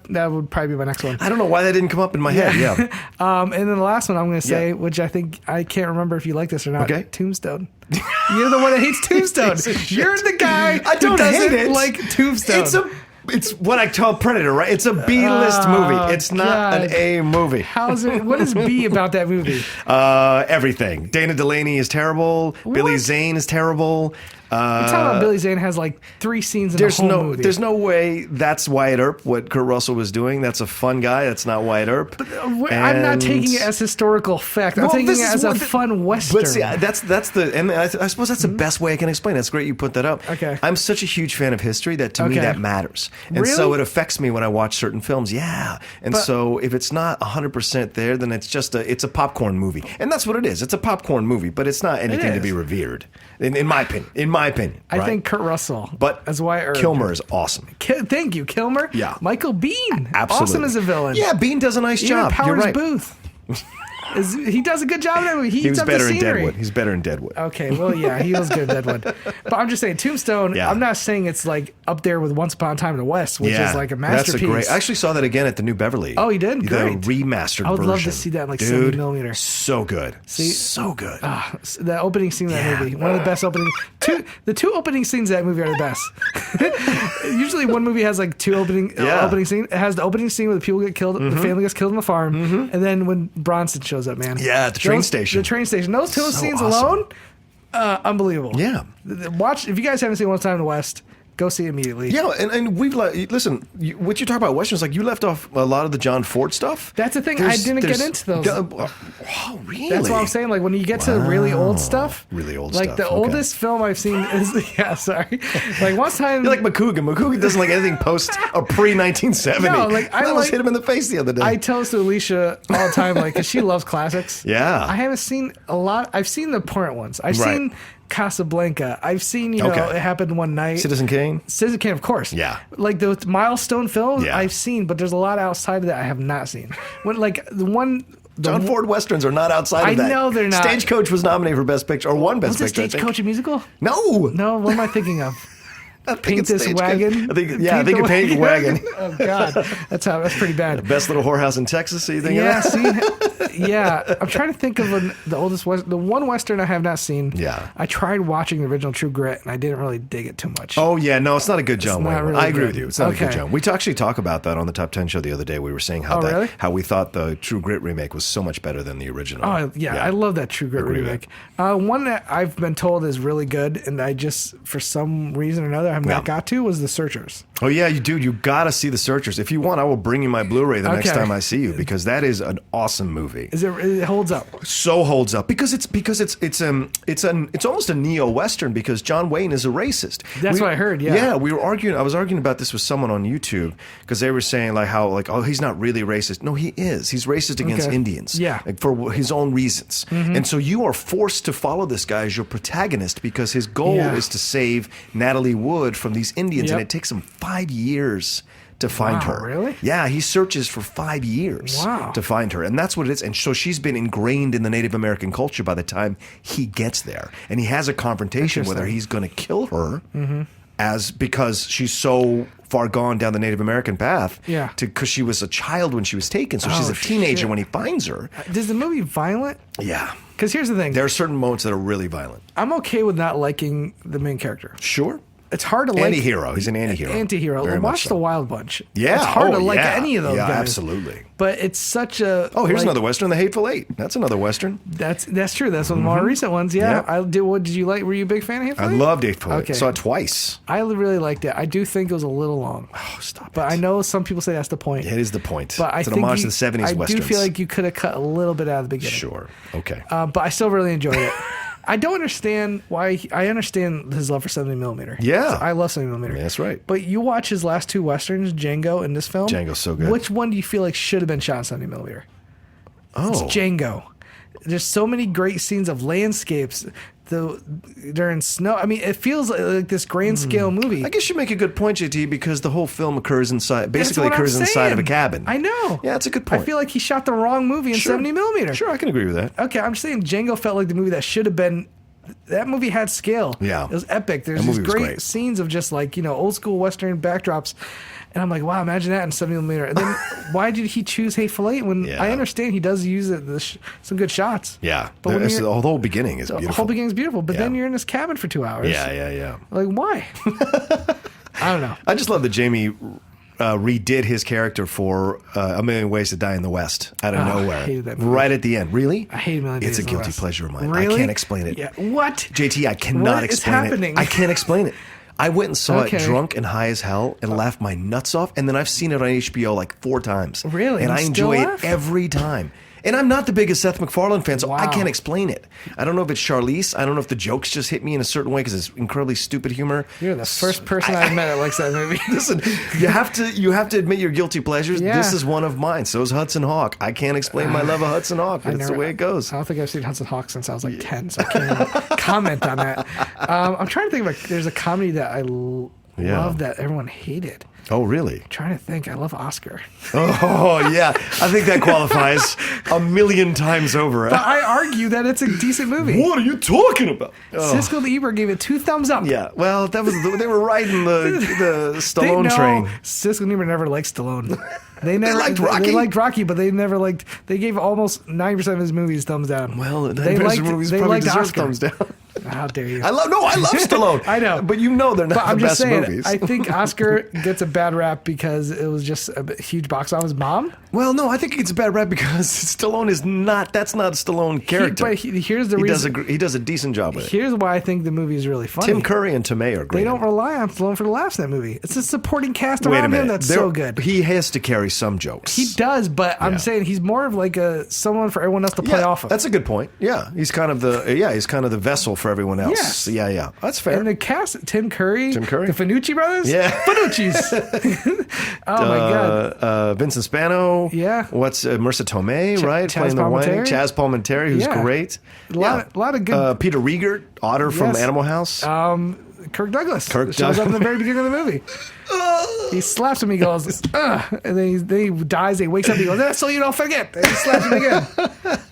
S2: That would probably be my next one.
S3: I don't know why that didn't come up in my head. Yeah.
S2: And then the last one I'm going to say, which I think I can't remember if you like this or not.
S3: Okay.
S2: Tombstone. You're the one that hates Tombstone. You're the guy who doesn't like Tombstone.
S3: It's what I call Predator, right? It's a B-list movie. It's not an A movie.
S2: What is B about that movie?
S3: Everything. Dana Delaney is terrible.
S2: What?
S3: Billy Zane is terrible.
S2: You're talking about Billy Zane has like 3 scenes in the whole movie.
S3: There's no way that's Wyatt Earp, what Kurt Russell was doing. That's a fun guy. That's not Wyatt Earp.
S2: I'm not taking it as historical fact. I'm taking it as a fun Western.
S3: But see, that's and I suppose that's the best way I can explain it. That's great you put that up.
S2: Okay.
S3: I'm such a huge fan of history that to me that matters. And so it affects me when I watch certain films. Yeah. And so if it's not 100% there, then it's just it's a popcorn movie. And that's what it is. It's a popcorn movie, but it's not anything to be revered. In my opinion.
S2: I think Kurt Russell, as Wyatt Earp.
S3: Kilmer is awesome.
S2: Thank you, Kilmer.
S3: Yeah.
S2: Michael Biehn,
S3: absolutely
S2: awesome as a villain.
S3: Yeah, Biehn does a nice job.
S2: Powers
S3: You're right.
S2: Booth. He does a good job in that movie.
S3: He was better in Deadwood. He's better in Deadwood.
S2: Okay, well, yeah, he was good in Deadwood. But I'm just saying, Tombstone, I'm not saying it's like up there with Once Upon a Time in the West, which is like a masterpiece.
S3: I actually saw that again at the New Beverly.
S2: Oh, you did?
S3: The
S2: Great.
S3: remastered version.
S2: I would love to see that in like 70mm.
S3: So good.
S2: See?
S3: So good.
S2: The opening scene of that movie. One of the best opening. The two opening scenes of that movie are the best. Usually one movie has like 2 opening scenes. It has the opening scene where the people get killed, the family gets killed on the farm, and then when Bronson shows up, man.
S3: Yeah, the train station.
S2: The train station. Those 2 scenes alone, unbelievable.
S3: Yeah.
S2: Watch, if you guys haven't seen Once Upon a Time in the West, go see it immediately.
S3: Yeah, and we've listen. What you talk about westerns, like you left off a lot of the John Ford stuff.
S2: That's the thing. I didn't get into those.
S3: Oh, really?
S2: That's what I'm saying. Like when you get to the really old stuff, like the oldest film I've seen is sorry. Like one time,
S3: you're like McCougan. McCougan doesn't like anything post or pre 1970.
S2: No, like I
S3: almost hit him in the face the other day.
S2: I tell this to Alicia all the time, like because she loves classics.
S3: Yeah,
S2: I haven't seen a lot. I've seen the important ones. I've seen Casablanca. I've seen, It Happened One Night.
S3: Citizen Kane,
S2: of course.
S3: Yeah.
S2: Like the milestone films I've seen, but there's a lot outside of that I have not seen. When like
S3: John Ford westerns are not outside of that.
S2: I know they're not.
S3: Stagecoach was nominated for Best Picture, or won Best Picture.
S2: Was Stagecoach a musical?
S3: No.
S2: What am I thinking of? Paint This Wagon.
S3: I think Paint the Wagon.
S2: Oh God, that's pretty bad.
S3: The best little whorehouse in Texas. So you think?
S2: Yeah, I'm trying to think of the oldest the one Western I have not seen.
S3: Yeah,
S2: I tried watching the original True Grit and I didn't really dig it too much.
S3: Oh yeah, no, it's not a good John Wayne.
S2: Really
S3: I agree with you. It's not a good John. We actually talk about that on the Top 10 show the other day. We were saying how we thought the True Grit remake was so much better than the original.
S2: Oh yeah. I love that True Grit remake. One that I've been told is really good, and I just for some reason or another I have not got to was The Searchers.
S3: Oh yeah, you got to see The Searchers. If you want, I will bring you my Blu-ray the next time I see you, because that is an awesome movie.
S2: It holds up.
S3: So holds up because it's almost a neo-western because John Wayne is a racist.
S2: That's what I heard. Yeah,
S3: we were arguing. I was arguing about this with someone on YouTube because they were saying he's not really racist. No, he is. He's racist against Indians.
S2: Yeah,
S3: for his own reasons. Mm-hmm. And so you are forced to follow this guy as your protagonist because his goal is to save Natalie Wood from these Indians, and it takes him 5 years to find her.
S2: Really?
S3: Yeah, he searches for 5 years to find her. And that's what it is. And so she's been ingrained in the Native American culture by the time he gets there. And he has a confrontation whether he's going to kill her because she's so far gone down the Native American path.
S2: Yeah.
S3: Because she was a child when she was taken. So she's a teenager when he finds her.
S2: Is the movie violent?
S3: Yeah.
S2: Because here's the thing.
S3: There are certain moments that are really violent.
S2: I'm okay with not liking the main character.
S3: Sure.
S2: It's hard to like...
S3: Anti-hero. He's an anti-hero.
S2: Anti-hero. Watch The Wild Bunch.
S3: Yeah.
S2: It's hard to like any of those guys.
S3: Yeah, absolutely.
S2: But it's such a...
S3: Oh, here's another Western, The Hateful Eight. That's another Western.
S2: That's true. That's one of the more recent ones. Yeah. What did you like? Were you a big fan of Hateful Eight?
S3: I loved Hateful Eight.
S2: Okay.
S3: Saw it twice.
S2: I really liked it. I do think it was a little long.
S3: Oh, stop
S2: But
S3: it.
S2: I know some people say that's the point.
S3: It is the point.
S2: But
S3: it's an homage to the 70s Westerns.
S2: I do feel like you could have cut a little bit out of the beginning.
S3: Sure. Okay.
S2: But I still really enjoyed it. I don't understand why. I understand his love for 70mm.
S3: Yeah.
S2: I love 70mm.
S3: Yeah, that's right.
S2: But you watch his last two Westerns, Django and this film.
S3: Django's so good.
S2: Which one do you feel like should have been shot in 70mm?
S3: Oh.
S2: It's Django. There's so many great scenes of landscapes. During snow. I mean, it feels like this grand scale movie.
S3: I guess you make a good point, JT, because the whole film occurs inside of a cabin.
S2: I know.
S3: Yeah, that's a good point.
S2: I feel like he shot the wrong movie in 70mm.
S3: Sure, I can agree with that.
S2: Okay, I'm just saying Django felt like the movie that should have been. That movie had scale.
S3: Yeah.
S2: It was epic. There's these great scenes of just like, old school Western backdrops. And I'm like, wow, imagine that in 70mm. And then why did he choose Hateful Eight when I understand he does use some good shots?
S3: Yeah.
S2: But
S3: the whole beginning is beautiful.
S2: The whole beginning is beautiful. But then you're in this cabin for 2 hours.
S3: Yeah.
S2: Like, why? I don't know.
S3: I just love that Jamie redid his character for A Million Ways to Die in the West out of nowhere.
S2: I hated that movie.
S3: Right at the end. Really?
S2: I hate A Million Days
S3: It's a
S2: in the
S3: guilty
S2: West.
S3: pleasure of mine.
S2: Really?
S3: I can't explain it.
S2: Yeah. What?
S3: JT, I cannot explain it.
S2: What is happening?
S3: I can't explain it. I went and saw it drunk and high as hell and laughed my nuts off. And then I've seen it on HBO like 4 times.
S2: Really?
S3: And I enjoy it every time. And I'm not the biggest Seth MacFarlane fan, so I can't explain it. I don't know if it's Charlize. I don't know if the jokes just hit me in a certain way because it's incredibly stupid humor.
S2: You're the first person I've met that likes that movie.
S3: Listen, you have to admit your guilty pleasures.
S2: Yeah.
S3: This is one of mine. So is Hudson Hawk. I can't explain my love of Hudson Hawk, but it's the way it goes.
S2: I don't think I've seen Hudson Hawk since I was like 10, so I can't even comment on that. I'm trying to think of there's a comedy that I love that everyone hated.
S3: Oh, really?
S2: I'm trying to think. I love Oscar.
S3: Oh, yeah. I think that qualifies a million times over.
S2: But I argue that it's a decent movie.
S3: What are you talking about?
S2: Siskel and Ebert gave it 2 thumbs up.
S3: Yeah. Well, they were riding the Stallone train.
S2: Siskel and Ebert never liked Stallone. They
S3: liked Rocky.
S2: They liked Rocky, but they never liked. They gave almost 90% of his movies thumbs down.
S3: Well, they liked deserve thumbs down.
S2: How dare you?
S3: I love Stallone.
S2: I know,
S3: but they're not the best movies.
S2: I think Oscar gets a bad rap because it was just a huge box office bomb.
S3: Well, no, I think he gets a bad rap because Stallone is not. That's not a Stallone character.
S2: Here's the reason.
S3: He does a decent job with it.
S2: Here's why I think the movie is really funny.
S3: Tim Curry and Tomei are great.
S2: They don't rely on Stallone for the laughs in that movie. It's a supporting cast around him that's so good.
S3: He has to carry some jokes.
S2: He does, but I'm saying he's more of like someone for everyone else to play off of.
S3: That's a good point. Yeah, he's kind of the vessel for everyone else.
S2: Yes.
S3: Yeah, that's fair.
S2: And the cast, Tim Curry, the Finucci brothers, Finucci's. Oh my god,
S3: Vincent Spano.
S2: Yeah,
S3: what's Marissa Tomei, right?
S2: Playing the wife.
S3: Chaz Palminteri, who's great.
S2: A lot of good.
S3: Peter Riegert, Otter from Animal House.
S2: Kirk Douglas shows up in the very beginning of the movie. He slaps him. He goes, and then he dies. He wakes up. He goes, that's so you don't forget. And he slaps him again.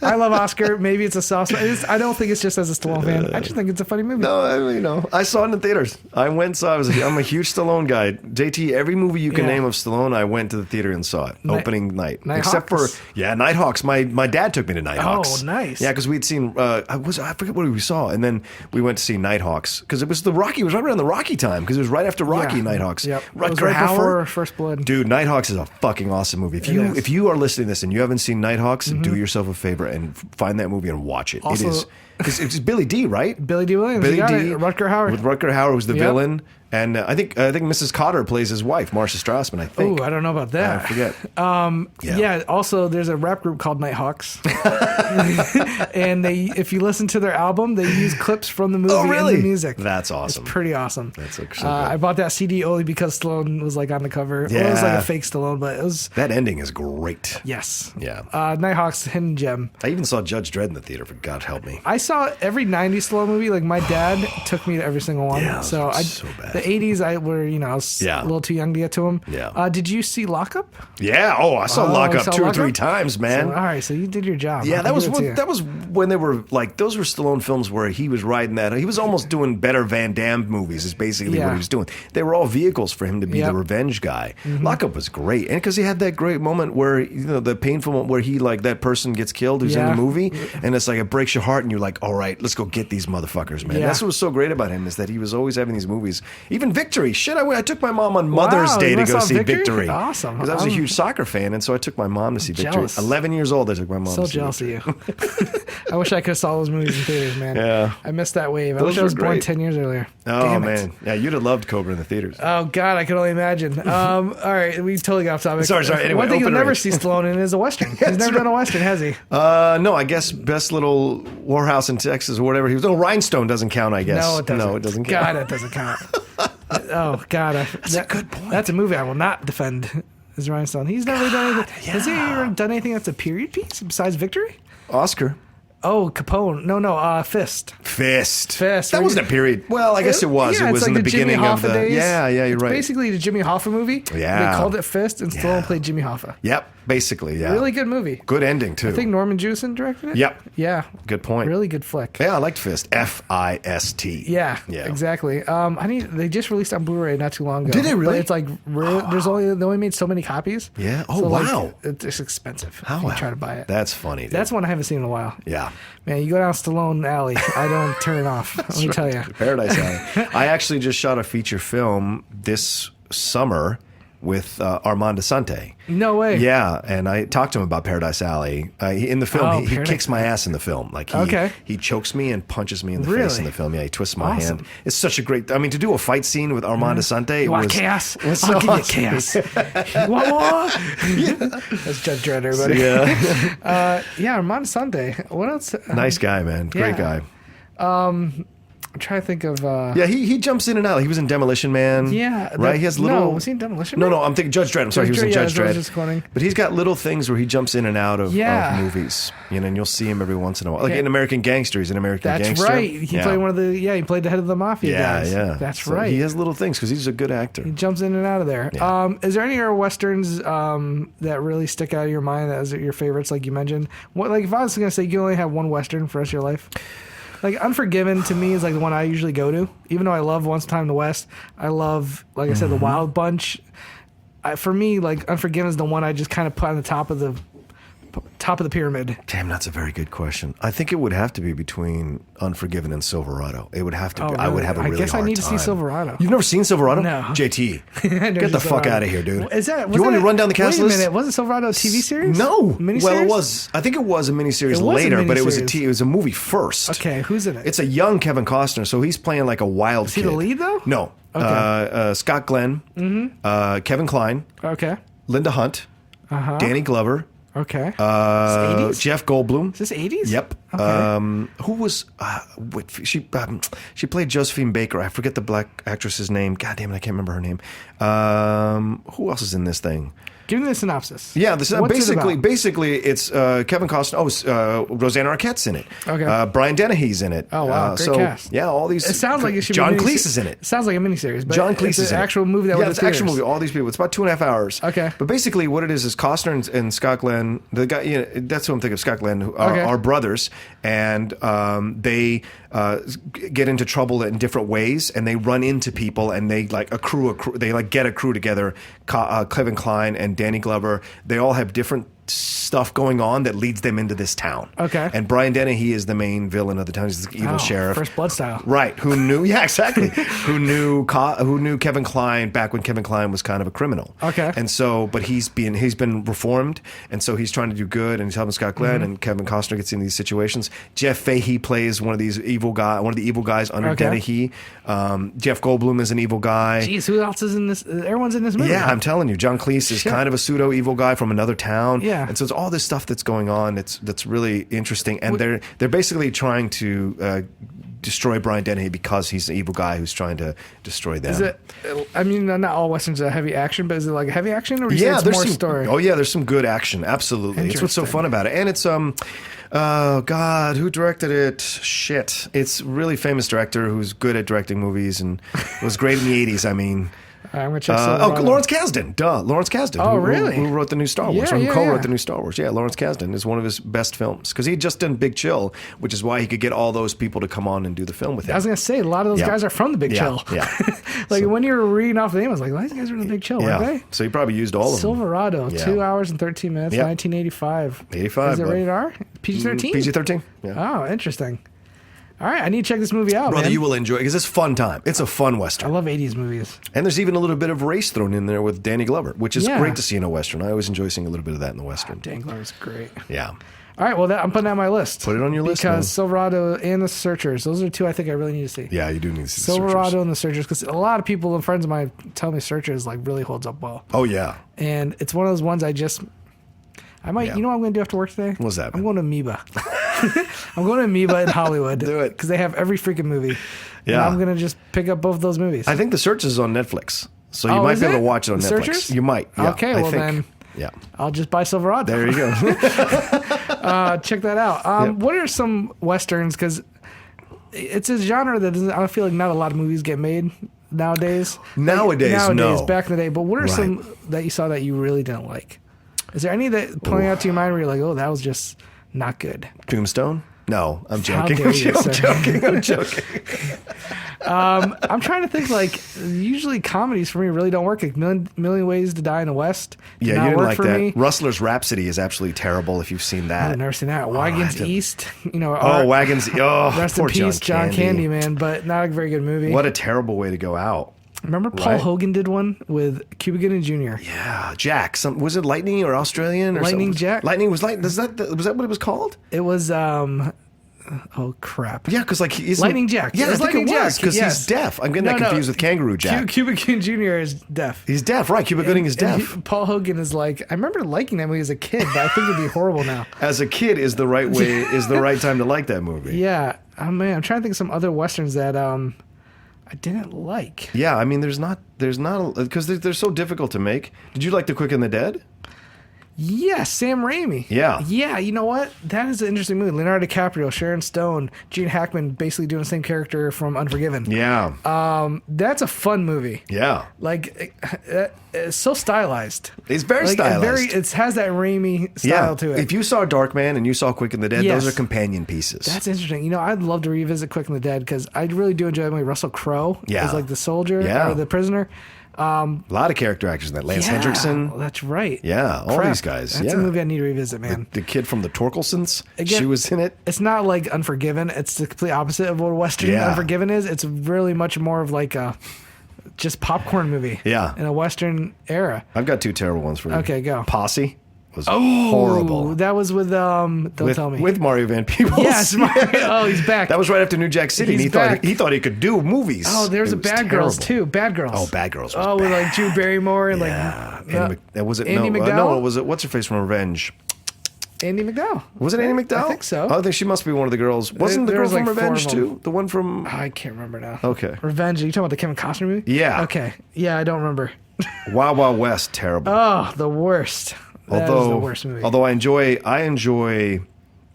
S2: I love Oscar. Maybe it's a soft spot. I don't think it's just as a Stallone fan. I just think it's a funny movie.
S3: No, I saw it in the theaters. I went and saw it. I'm a huge Stallone guy. JT, every movie you can name of Stallone, I went to the theater and saw it. Opening night. Except for Nighthawks. My dad took me to Nighthawks.
S2: Oh, nice.
S3: Yeah, because we'd seen I forget what we saw, and then we went to see Nighthawks because it was right around the Rocky time because it was right after Rocky. Nighthawks.
S2: Yep.
S3: Rutger
S2: right
S3: Hauer,
S2: before First Blood.
S3: Dude, Nighthawks is a fucking awesome movie. If you are listening to this and you haven't seen Nighthawks, do yourself a favor and find that movie and watch it.
S2: Also,
S3: it is because it's Billy D, right?
S2: Billy D. Williams.
S3: Billy D.
S2: Rutger Hauer.
S3: With Rutger Hauer who's the villain. And I think Mrs. Cotter plays his wife, Marcia Strassman, I think.
S2: Oh, I don't know about that.
S3: I forget.
S2: Yeah, also, there's a rap group called Nighthawks. And if you listen to their album, they use clips from the movie in the music.
S3: That's awesome.
S2: It's pretty awesome.
S3: That's actually good.
S2: I bought that CD only because Stallone was like on the cover.
S3: Yeah.
S2: Well, it was like a fake Stallone, but it was...
S3: That ending is great.
S2: Yes.
S3: Yeah.
S2: Nighthawks, hidden gem.
S3: I even saw Judge Dredd in the theater, for God help me.
S2: I saw every 90s Stallone movie. Like, my dad took me to every single one.
S3: Yeah,
S2: so
S3: bad.
S2: The 80s, I was a little too young to get to them.
S3: Yeah.
S2: Did you see Lock Up?
S3: Yeah. Oh, I saw Lock Up 2 or 3 times, man.
S2: So, all right, so you did your job.
S3: Yeah, that was when they were like, those were Stallone films where he was riding that. He was almost doing better Van Damme movies is basically what he was doing. They were all vehicles for him to be the revenge guy. Lock Up was great. And because he had that great moment where, the painful moment where he, like, that person gets killed who's in the movie, and it's like, it breaks your heart, and you're like, all right, let's go get these motherfuckers, man. That's what was so great about him, is that he was always having these movies. Even Victory. Shit, I took my mom on Mother's Day to go see Victory.
S2: Awesome.
S3: Because I was a huge soccer fan, and so I took my mom to see Victory. 11 years old, I took my mom
S2: so
S3: to see
S2: jealous of you. I wish I could have saw those movies in theaters, man.
S3: Yeah.
S2: I missed that wave. I wish I was born 10 years earlier.
S3: Oh,
S2: Damn it.
S3: man. Yeah, you'd have loved Cobra in the theaters.
S2: Oh, God, I can only imagine. All right, we totally got off topic.
S3: Sorry. Anyway,
S2: one thing you'll never see Stallone in is a Western. He's never done a Western, has he?
S3: No, I guess Best Little Whorehouse in Texas or whatever. He was. Oh, Rhinestone doesn't count, I guess.
S2: No, it doesn't.
S3: No, it doesn't
S2: God,
S3: count.
S2: it doesn't count. Oh, God.
S3: That's a good point.
S2: That's a movie I will not defend, is Rhinestone. He's never done anything. Has he ever done anything that's a period piece besides Victory?
S3: Oscar.
S2: Oh, Capone. No, Fist.
S3: Fist.
S2: That
S3: wasn't a period. Well, I guess it was.
S2: Yeah,
S3: it was
S2: like
S3: in the beginning
S2: Jimmy
S3: of the...
S2: days.
S3: Yeah, you're right.
S2: Basically the Jimmy Hoffa movie.
S3: Yeah.
S2: They called it Fist, and Stallone played Jimmy Hoffa.
S3: Yep, basically, yeah.
S2: Really good movie.
S3: Good ending, too.
S2: I think Norman Jewison directed it.
S3: Yep.
S2: Yeah.
S3: Good point.
S2: Really good flick.
S3: Yeah, I liked Fist. F-I-S-T.
S2: Yeah, exactly. They just released on Blu-ray not too long ago.
S3: Did they really?
S2: But it's like they only made so many copies.
S3: Yeah. Oh,
S2: so,
S3: wow.
S2: It's expensive.
S3: How?
S2: If you try to buy it.
S3: That's funny, dude.
S2: That's one I haven't seen in a while.
S3: Yeah.
S2: Man, you go down Stallone Alley, I don't turn it off. Let me tell you.
S3: Paradise Alley. I actually just shot a feature film this summer with Armand Asante.
S2: No way.
S3: Yeah, and I talked to him about Paradise Alley. In the film, he kicks my ass in the film. Like he chokes me and punches me in the face in the film. Yeah, he twists my hand. It's such a great... I mean, to do a fight scene with Armand Asante...
S2: You want chaos? I'll give you chaos. You want more? That's Judge Dredd, everybody. Yeah, Armand Asante. What else?
S3: Nice guy, man. Great guy.
S2: I'm trying to think of...
S3: yeah, he jumps in and out. He was in Demolition Man.
S2: Yeah.
S3: Right? He has little...
S2: No, was he in Demolition Man?
S3: No, I'm thinking Judge Dredd. I'm sorry, he was in Judge Dredd.
S2: Just quoting.
S3: But he's got little things where he jumps in and out of movies. And you'll see him every once in a while. Like in American Gangster, he's an American Gangster.
S2: That's right. He played he played the head of the mafia guys.
S3: Yeah.
S2: That's right.
S3: He has little things because he's a good actor.
S2: He jumps in and out of there.
S3: Yeah.
S2: Is there any other Westerns that really stick out of your mind as your favorites, like you mentioned? If I was going to say you only have one Western for the rest of your life? Like, Unforgiven to me is like the one I usually go to. Even though I love Once Upon a Time in the West, I love, like I said, The Wild Bunch. For me, like, Unforgiven is the one I just kind of put on the top of the pyramid.
S3: Damn, that's a very good question. I think it would have to be between Unforgiven and Silverado. It would have to be.
S2: Really?
S3: I would have a really hard time.
S2: I guess I need to see Silverado.
S3: You've never seen Silverado?
S2: No.
S3: JTE. Get the fuck out of here, dude.
S2: Is that?
S3: You want me to run down the cast list?
S2: Wait a minute. Wasn't Silverado a TV series?
S3: No.
S2: Miniseries?
S3: Well, it was. I think it was a miniseries later, but it was a movie first.
S2: Okay, who's in it?
S3: It's a young Kevin Costner, so he's playing like a wild kid.
S2: Is he the lead, though?
S3: No.
S2: Okay.
S3: Scott Glenn, Kevin Kline,
S2: Okay.
S3: Linda Hunt, Danny Glover,
S2: Okay.
S3: Jeff Goldblum.
S2: Is this 80s?
S3: Yep.
S2: Okay.
S3: Who was she played Josephine Baker. I forget the black actress's name. God damn it, I can't remember her name. Who else is in this thing?
S2: Give me the synopsis.
S3: Yeah,
S2: basically
S3: it's Kevin Costner. Rosanna Arquette's in it.
S2: Okay.
S3: Brian Dennehy's in it.
S2: Oh wow, great cast.
S3: Yeah, all these.
S2: It sounds like it should be.
S3: John Cleese is in it.
S2: It sounds like a miniseries, but
S3: John Cleese is
S2: an actual movie that
S3: it's an actual movie. All these people. It's about 2.5 hours.
S2: Okay.
S3: But basically, what it is Costner and Scott Glenn. The guy, that's what I'm thinking of. Scott Glenn are brothers, and they get into trouble in different ways, and they run into people, and they like accrue. They like get a crew together. Kevin Kline and Danny Glover. They all have different stuff going on that leads them into this town.
S2: Okay.
S3: And Brian Dennehy is the main villain of the town. He's the evil sheriff.
S2: First Blood style.
S3: Right. Who knew? Yeah, exactly. who knew Kevin Kline back when Kevin Kline was kind of a criminal.
S2: Okay.
S3: And so, but he's been reformed, and so he's trying to do good, and he's helping Scott Glenn, and Kevin Costner gets in these situations. Jeff Fahey plays one of the evil guys under Dennehy. Jeff Goldblum is an evil guy.
S2: Jeez, who else is in this? Everyone's in this movie.
S3: Yeah, I'm telling you, John Cleese is kind of a pseudo evil guy from another town.
S2: Yeah.
S3: And so it's all this stuff that's going on. That's really interesting, and they're basically trying to destroy Brian Dennehy because he's an evil guy who's trying to destroy them.
S2: Is it? I mean, not all westerns are heavy action, but is it like heavy action, or it's
S3: there's
S2: more
S3: some
S2: story?
S3: Oh yeah, there's some good action. Absolutely, it's what's so fun about it, and it's oh God, who directed it? Shit, it's a really famous director who's good at directing movies and was great in the '80s. I mean.
S2: I'm gonna check
S3: Lawrence Kasdan. Duh, Lawrence Kasdan.
S2: Oh, really?
S3: Who wrote the new Star Wars? Who co-wrote the new Star Wars? Yeah, Lawrence Kasdan is one of his best films because he had just done Big Chill, which is why he could get all those people to come on and do the film with him.
S2: I was gonna say a lot of those guys are from the Big Chill.
S3: Yeah.
S2: When you were reading off the name, I was like, "These guys are in the Big Chill, weren't they?"
S3: So he probably used all of them.
S2: Silverado, 2 hours and 13 minutes, 1985.
S3: 85.
S2: Is it rated R? PG-13?
S3: PG-13. Yeah.
S2: Oh, interesting. All right, I need to check this movie out,
S3: Brother,
S2: man.
S3: you will enjoy it because it's a fun time. It's a fun Western.
S2: I love 80s movies.
S3: And there's even a little bit of race thrown in there with Danny Glover, which is great to see in a Western. I always enjoy seeing a little bit of that in the Western.
S2: Danny Glover's great.
S3: Yeah.
S2: All right, well, I'm putting that on my list.
S3: Put it on your list,
S2: because Silverado and The Searchers, those are two I think I really need to see.
S3: Yeah, you do need to see
S2: Silverado and The Searchers, because a lot of people and friends of mine tell me Searchers like really holds up well.
S3: Oh, yeah.
S2: And it's one of those ones I might, you know what I'm going to do after work today?
S3: What's that?
S2: I'm going to Amoeba. I'm going to Amoeba in Hollywood.
S3: Do it.
S2: Because they have every freaking movie.
S3: Yeah.
S2: And I'm going to just pick up both of those movies.
S3: I think The Searchers is on Netflix. So you might be able to watch it on Netflix.
S2: Searchers?
S3: You might. Yeah,
S2: okay, well then. Yeah. I'll just buy Silverado.
S3: There you go.
S2: Check that out. What are some Westerns? Because it's a genre that I don't feel like not a lot of movies get made nowadays.
S3: Nowadays, no.
S2: Back in the day. But what are some that you saw that you really didn't like? Is there any that point out to your mind where you're like, oh, that was just not good?
S3: Tombstone? No, I'm joking. I'm joking.
S2: I'm trying to think, like, usually comedies for me really don't work. Like Million Ways to Die in the West.
S3: Yeah, you didn't like that. Rustler's Rhapsody is absolutely terrible if you've seen that.
S2: I've never seen that. Wagons East.
S3: Wagons.
S2: Rest in peace, John Candy, man, but not a very good movie.
S3: What a terrible way to go out.
S2: Remember Paul Hogan did one with Cuba Gooding Jr.
S3: Yeah, Jack. Was it Lightning or Australian or
S2: Lightning
S3: something?
S2: Jack?
S3: Lightning was Lightning. Was that what it was called?
S2: It was oh crap.
S3: Yeah, because he's
S2: Lightning Jack.
S3: Yeah,
S2: I think it was
S3: because he's deaf. I'm getting that confused with Kangaroo Jack.
S2: Cuba Gooding Jr. is deaf.
S3: He's deaf, right? Cuba Gooding is deaf.
S2: Paul Hogan is like, I remember liking that movie as a kid, but I think it'd be horrible now.
S3: As a kid is the right way, is the right time to like that movie.
S2: Yeah. Oh man, I'm trying to think of some other Westerns that I didn't like.
S3: Yeah, I mean, there's not because they're so difficult to make. Did you like The Quick and the Dead?
S2: Yeah, Sam Raimi.
S3: Yeah.
S2: Yeah, you know what? That is an interesting movie. Leonardo DiCaprio, Sharon Stone, Gene Hackman basically doing the same character from Unforgiven.
S3: Yeah.
S2: That's a fun movie.
S3: Yeah.
S2: Like, it's so stylized.
S3: It's very stylized.
S2: It has that Raimi style to it.
S3: If you saw Darkman and you saw Quick and the Dead, those are companion pieces.
S2: That's interesting. You know, I'd love to revisit Quick and the Dead because I really do enjoy the movie. Russell Crowe is like the soldier or the prisoner.
S3: A lot of character actors in that. Lance Hendrickson.
S2: That's right.
S3: Yeah, all these guys.
S2: That's a movie I need to revisit, man.
S3: The kid from the Torkelsons, she was in it.
S2: It's not like Unforgiven. It's the complete opposite of what a Western Unforgiven is. It's really much more of like a just popcorn movie. Yeah. In a Western era.
S3: I've got two terrible ones for you.
S2: Okay, go.
S3: Posse. Was horrible.
S2: That was with don't tell me.
S3: With Mario Van Peebles.
S2: Yes, oh, he's back.
S3: That was right after New Jack City. And he thought he could do movies.
S2: Oh, there's a Bad Girls too. Bad Girls.
S3: Oh, Bad Girls.
S2: With like Drew Barrymore and
S3: Andy
S2: McDowell?
S3: No, was it what's her face from Revenge?
S2: Andy McDowell.
S3: Was it Andy McDowell?
S2: I think so.
S3: I think she must be one of the girls. Wasn't the girl from Revenge too? The one from
S2: I can't remember now.
S3: Okay.
S2: Revenge. Are you talking about the Kevin Costner movie?
S3: Yeah.
S2: Okay. Yeah, I don't remember.
S3: Wild Wild West. Terrible.
S2: Oh, the worst. That is the worst movie.
S3: Although I enjoy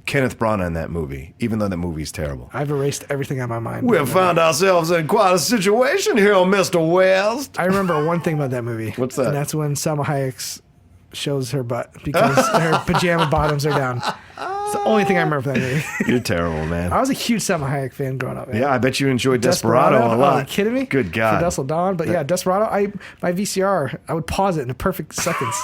S3: Kenneth Branagh in that movie, even though that movie's terrible.
S2: I've erased everything out of my mind.
S3: We have found ourselves in quite a situation here, Mr. West.
S2: I remember one thing about that movie.
S3: What's that?
S2: And that's when Salma Hayek shows her butt because her pajama bottoms are down. It's the only thing I remember from that movie.
S3: You're terrible, man.
S2: I was a huge Salma Hayek fan growing up, man.
S3: Yeah, I bet you enjoyed Desperado a lot.
S2: Are you kidding me?
S3: Good God.
S2: For Dusk Till Dawn. But yeah, Desperado, my VCR, I would pause it in a perfect seconds.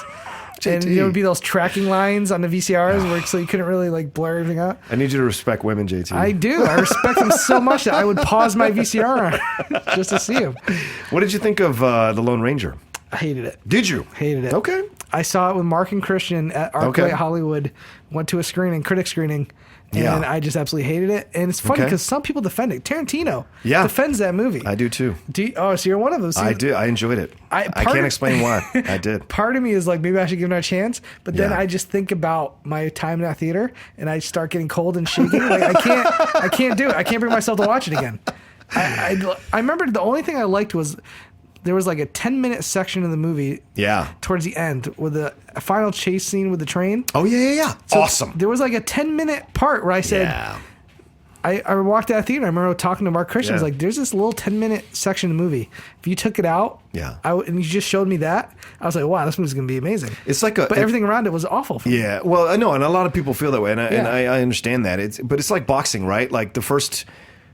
S2: And there would be those tracking lines on the VCRs so you couldn't really like blur everything out.
S3: I need you to respect women, JT.
S2: I do. I respect them so much that I would pause my VCR just to see them.
S3: What did you think of The Lone Ranger?
S2: I hated it.
S3: Did you?
S2: Hated it.
S3: Okay.
S2: I saw it with Mark and Christian at ArcLight Hollywood. Went to a critic screening. And I just absolutely hated it. And it's funny because some people defend it. Tarantino defends that movie.
S3: I do too.
S2: So you're one of them.
S3: I do. I enjoyed it. I can't explain why. I did.
S2: Part of me is like, maybe I should give it a chance. But then I just think about my time in that theater and I start getting cold and shaky. Like I can't do it. I can't bring myself to watch it again. I remember the only thing I liked was there was like a 10-minute section of the movie towards the end with a final chase scene with the train.
S3: Oh, yeah. So awesome.
S2: There was like a 10-minute part where I said, I walked out of the theater. I remember talking to Mark Christian. I was like, there's this little 10-minute section of the movie. If you took it out and you just showed me that, I was like, wow, this movie's going to be amazing.
S3: It's like
S2: but everything around it was awful for me.
S3: Yeah, well, I know, and a lot of people feel that way, and I understand that. But it's like boxing, right? Like the first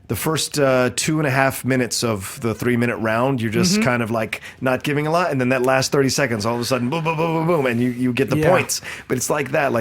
S3: 2.5 minutes of the 3-minute round, you're just kind of like not giving a lot, and then that last 30 seconds, all of a sudden, boom, boom, boom, boom, boom, and you get the points. But it's like that,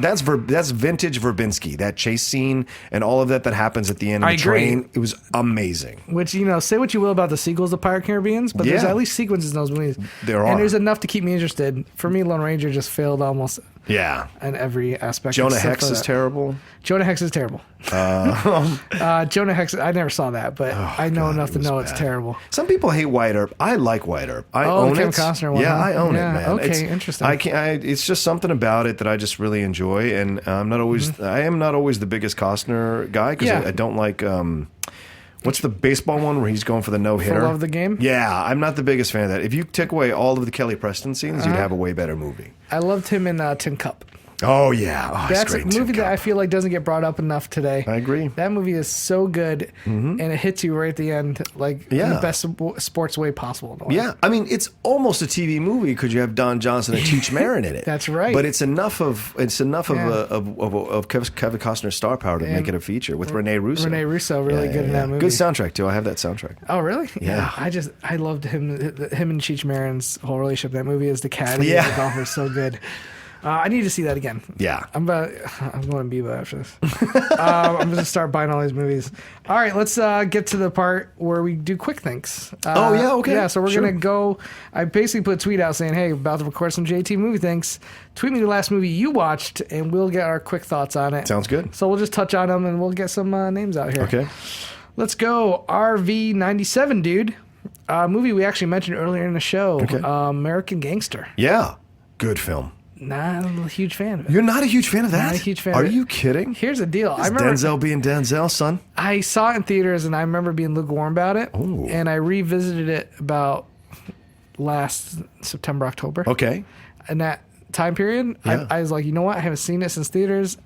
S3: that's vintage Verbinski. That chase scene and all of that happens at the end of the train. It was amazing.
S2: Which, say what you will about the sequels of Pirate Caribbeans, but there's at least sequences in those movies. And there's enough to keep me interested. For me, Lone Ranger just failed almost.
S3: Yeah.
S2: In every aspect.
S3: Jonah Hex is terrible.
S2: Jonah Hex is terrible. Jonah Hex, I never saw that, but I know enough to know it's terrible.
S3: Some people hate Wyatt Earp. I like Wyatt Earp. I own
S2: Kim
S3: it.
S2: Costner one.
S3: Yeah, I own it, man.
S2: Okay, interesting.
S3: It's just something about it that I just really enjoy, and I'm not always. I am not always the biggest Costner guy because I don't like. What's the baseball one where he's going for the no-hitter?
S2: For Love of the Game?
S3: Yeah, I'm not the biggest fan of that. If you took away all of the Kelly Preston scenes, you'd have a way better movie.
S2: I loved him in Tin Cup.
S3: Oh, yeah. Oh,
S2: that's a movie that I feel like doesn't get brought up enough today.
S3: I agree.
S2: That movie is so good, and it hits you right at the end, like in the best sports way possible. In a way.
S3: Yeah, I mean, it's almost a TV movie because you have Don Johnson and Cheech Marin in it.
S2: That's right.
S3: But it's enough of Kevin Costner's star power to make it a feature with Rene Russo.
S2: Rene Russo, really good in that movie.
S3: Good soundtrack too. I have that soundtrack.
S2: Oh, really?
S3: Yeah.
S2: I loved him and Cheech Marin's whole relationship. That movie is the caddy and the golfer is so good. I need to see that again.
S3: Yeah.
S2: I'm going to Biba after this. I'm going to start buying all these movies. All right, let's get to the part where we do quick thinks.
S3: Okay.
S2: Yeah, so we're going to go. I basically put a tweet out saying, hey, about to record some JT movie thinks. Tweet me the last movie you watched, and we'll get our quick thoughts on it.
S3: Sounds good.
S2: So we'll just touch on them, and we'll get some names out here.
S3: Okay.
S2: Let's go. RV97, dude. Movie we actually mentioned earlier in the show.
S3: Okay.
S2: American Gangster.
S3: Yeah. Good film.
S2: Not a huge fan of it.
S3: You're not a huge fan of that?
S2: Not a huge fan
S3: Are
S2: of it.
S3: you kidding?
S2: Here's the deal.
S3: I remember Denzel being Denzel, son.
S2: I saw it in theaters, and I remember being lukewarm about it.
S3: Ooh.
S2: And I revisited it about last September, October.
S3: Okay.
S2: In that time period, I was like, you know what? I haven't seen it since theaters.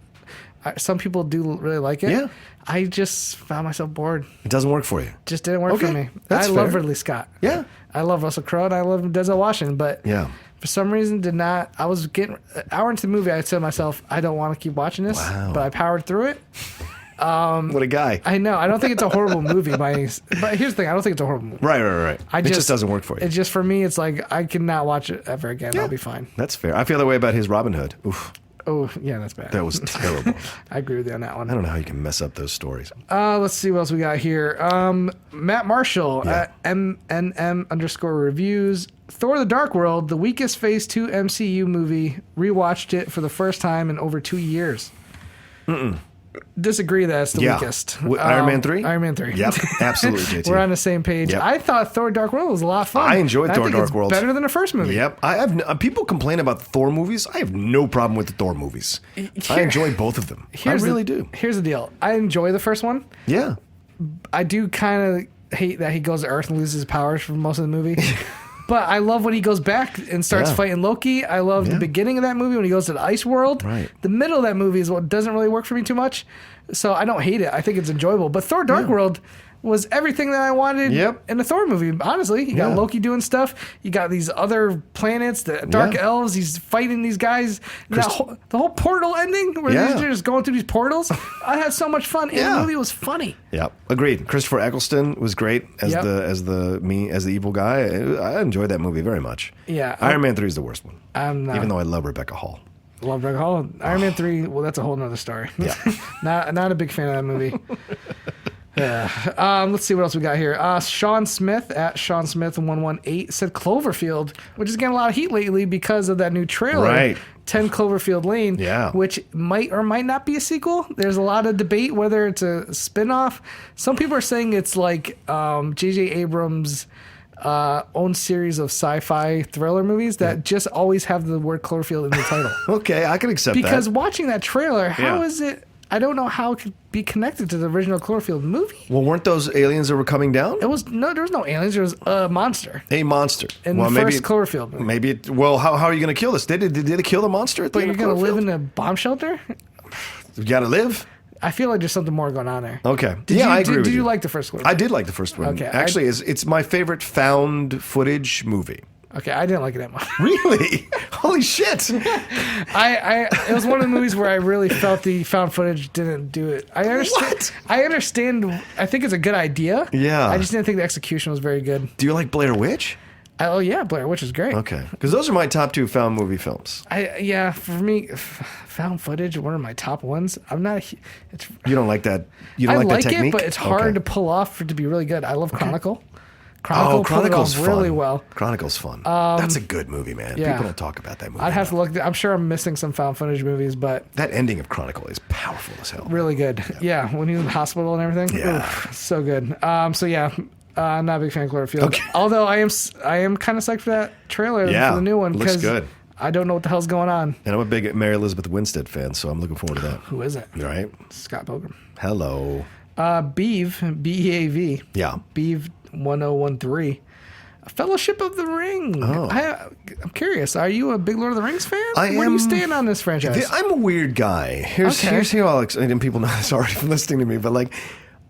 S2: Some people do really like it.
S3: Yeah.
S2: I just found myself bored.
S3: It doesn't work for you.
S2: Just didn't work for me.
S3: That's
S2: I
S3: fair.
S2: love Ridley Scott.
S3: Yeah.
S2: I love Russell Crowe, and I love Denzel Washington, but for some reason did not. I was getting an hour into the movie. I said to myself, I don't want to keep watching this, but I powered through it.
S3: What a guy.
S2: I know. I don't think it's a horrible movie but here's the thing. I don't think it's a horrible movie.
S3: Right. It just doesn't work for you.
S2: It's just, for me, it's like I cannot watch it ever again. I'll be fine.
S3: That's fair. I feel that way about his Robin Hood. Oof.
S2: Oh, yeah, that's bad.
S3: That was terrible.
S2: I agree with you on that one.
S3: I don't know how you can mess up those stories.
S2: Let's see what else we got here. Matt Marshall at MNM_reviews. Thor: The Dark World, the weakest Phase 2 MCU movie. Rewatched it for the first time in over 2 years. Disagree that it's the weakest.
S3: Iron Man 3?
S2: Iron Man 3.
S3: Yep, absolutely, JT.
S2: We're on the same page.
S3: Yep.
S2: I thought Thor: Dark World was a lot of fun.
S3: I enjoyed Thor: Dark World.
S2: Better than the first movie.
S3: Yep. I have people complain about the Thor movies. I have no problem with the Thor movies. I enjoy both of them. I really do.
S2: Here's the deal. I enjoy the first one.
S3: Yeah.
S2: I do kind of hate that he goes to Earth and loses his powers for most of the movie. But I love when he goes back and starts fighting Loki. I love the beginning of that movie when he goes to the ice world.
S3: Right.
S2: The middle of that movie is what doesn't really work for me too much. So I don't hate it. I think it's enjoyable. But Thor: Dark World was everything that I wanted in a Thor movie. Honestly, you got Loki doing stuff. You got these other planets, the dark elves. He's fighting these guys. The whole portal ending where they're just going through these portals. I had so much fun. And the movie was funny.
S3: Yeah, agreed. Christopher Eccleston was great as the evil guy. I enjoyed that movie very much.
S2: Yeah,
S3: Iron Man 3 is the worst one.
S2: I'm not,
S3: even though I love Rebecca Hall.
S2: Love Rebecca Hall. Iron Man 3. Well, that's a whole nother story.
S3: Yeah,
S2: not a big fan of that movie. Let's see what else we got here. Sean Smith at Sean Smith 118 said Cloverfield, which is getting a lot of heat lately because of that new trailer.
S3: Right.
S2: 10 Cloverfield Lane, which might or might not be a sequel. There's a lot of debate whether it's a spin-off. Some people are saying it's like J.J. Abrams' own series of sci-fi thriller movies that just always have the word Cloverfield in the title.
S3: Okay, I can accept that.
S2: Because watching that trailer, how is it... I don't know how it could be connected to the original Cloverfield movie.
S3: Well, weren't those aliens that were coming down?
S2: There was no aliens. There was a monster.
S3: A monster.
S2: In the first Cloverfield movie.
S3: Maybe. How are you going to kill this? Did they kill the monster at the end of Cloverfield? But you're
S2: going to live in a bomb shelter?
S3: You got to live?
S2: I feel like there's something more going on there.
S3: Okay.
S2: I agree with you. Did you
S3: like
S2: the first one?
S3: I did like the first one. Okay. Actually, it's my favorite found footage movie.
S2: Okay, I didn't like it that much.
S3: Really? Holy shit!
S2: It was one of the movies where I really felt the found footage didn't do it. I understand. What? I understand. I think it's a good idea.
S3: Yeah.
S2: I just didn't think the execution was very good.
S3: Do you like Blair Witch?
S2: Oh yeah, Blair Witch is great.
S3: Okay, because those are my top 2 found movie films.
S2: For me, found footage one of my top ones. I'm not.
S3: You don't like that. You don't like that technique.
S2: I like it, but it's hard to pull off for it to be really good. I love Chronicle. Chronicle's fun. Really well.
S3: Chronicle's fun. That's a good movie, man.
S2: Yeah.
S3: People don't talk about that movie.
S2: I'd have to look. I'm sure I'm missing some found footage movies, but
S3: that ending of Chronicle is powerful as hell.
S2: Really good. Yeah, when he's in the hospital and everything.
S3: Yeah,
S2: so good. I'm not a big fan of Cloverfield. Okay. Although I am kind of psyched for that trailer for the new one.
S3: Looks good.
S2: I don't know what the hell's going on.
S3: And I'm a big Mary Elizabeth Winstead fan, so I'm looking forward to that.
S2: Who is it?
S3: Right.
S2: Scott Pilgrim.
S3: Hello.
S2: Beav, B-E-A-V.
S3: Yeah.
S2: Beav 1013. Fellowship of the Ring.
S3: Oh.
S2: I'm curious. Are you a big Lord of the Rings fan? Where do you stand on this franchise?
S3: I'm a weird guy. Here's how I'll explain. And people know this already from listening to me, but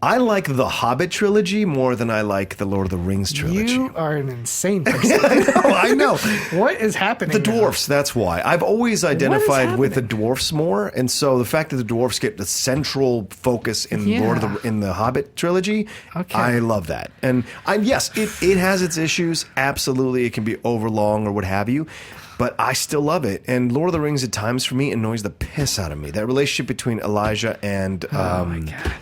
S3: I like the Hobbit trilogy more than I like the Lord of the Rings trilogy.
S2: You are an insane person.
S3: I know.
S2: What is happening?
S3: The dwarfs, that's why. I've always identified with the dwarfs more, and so the fact that the dwarfs get the central focus in in the Hobbit trilogy, I love that. And yes, it has its issues. Absolutely, it can be overlong or what have you. But I still love it. And Lord of the Rings at times for me annoys the piss out of me. That relationship between Elijah and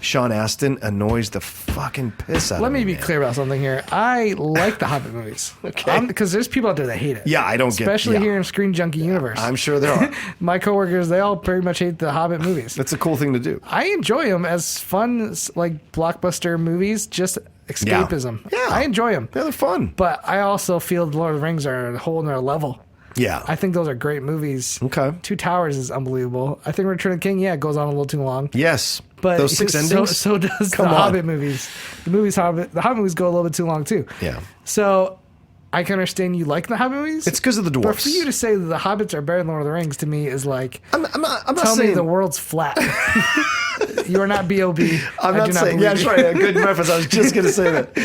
S3: Sean Astin annoys the fucking piss out of me.
S2: Let me be clear about something here. I like the Hobbit movies. Okay. Because there's people out there that hate it.
S3: Yeah, I don't get it.
S2: Especially here in Screen Junkie universe.
S3: I'm sure there are.
S2: My coworkers, they all pretty much hate the Hobbit movies.
S3: That's a cool thing to do.
S2: I enjoy them as fun, blockbuster movies, just escapism.
S3: Yeah.
S2: I enjoy them.
S3: Yeah, they're fun.
S2: But I also feel the Lord of the Rings are a whole nother level.
S3: Yeah.
S2: I think those are great movies.
S3: Okay.
S2: Two Towers is unbelievable. I think Return of the King, it goes on a little too long.
S3: Yes.
S2: But
S3: those 6 endings?
S2: So does the Hobbit movies. The Hobbit movies go a little bit too long too.
S3: Yeah.
S2: So I can understand you like the Hobbit movies.
S3: It's because of the dwarfs.
S2: But for you to say that the Hobbits are better than Lord of the Rings to me is like,
S3: I'm not
S2: tell
S3: saying
S2: me the world's flat. You are not B.O.B.
S3: I'm not saying. Yeah, that's right. A good reference. I was just going to say that.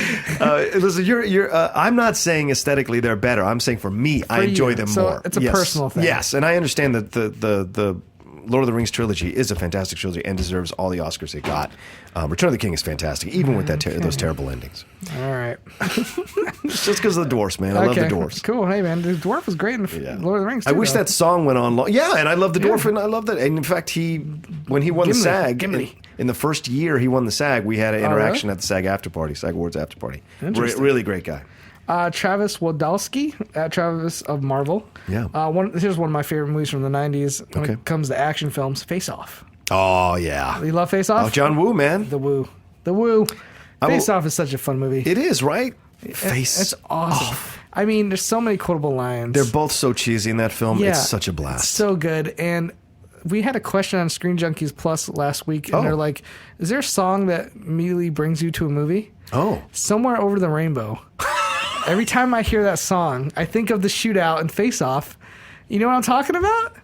S3: Listen, I'm not saying aesthetically they're better. I'm saying for me, I enjoy them more.
S2: It's a personal thing.
S3: Yes, and I understand that the Lord of the Rings trilogy is a fantastic trilogy and deserves all the Oscars it got. Return of the King is fantastic, even with those terrible endings.
S2: All right.
S3: It's just because of the dwarfs, man. I love the dwarfs.
S2: Cool. Hey, man. The dwarf was great in Lord of the Rings, too.
S3: I wish that song went on long. Yeah, and I love the dwarf, and I love that. And in fact, when he won the SAG, in the first year he won the SAG, we had an interaction at the SAG Awards after party. Really great guy.
S2: Travis Wodowski, Travis of Marvel.
S3: Yeah.
S2: Here's one of my favorite movies from the 90s when it comes to action films, Face Off.
S3: Oh, yeah.
S2: You love Face Off?
S3: Oh, John Woo, man.
S2: The Woo. Face Off is such a fun movie.
S3: It is, right?
S2: It's awesome. Off. I mean, there's so many quotable lines.
S3: They're both so cheesy in that film. Yeah, it's such a blast.
S2: It's so good. And we had a question on Screen Junkies Plus last week, and they're like, is there a song that immediately brings you to a movie?
S3: Oh.
S2: Somewhere Over the Rainbow. Every time I hear that song, I think of the shootout and Face Off. You know what I'm talking about?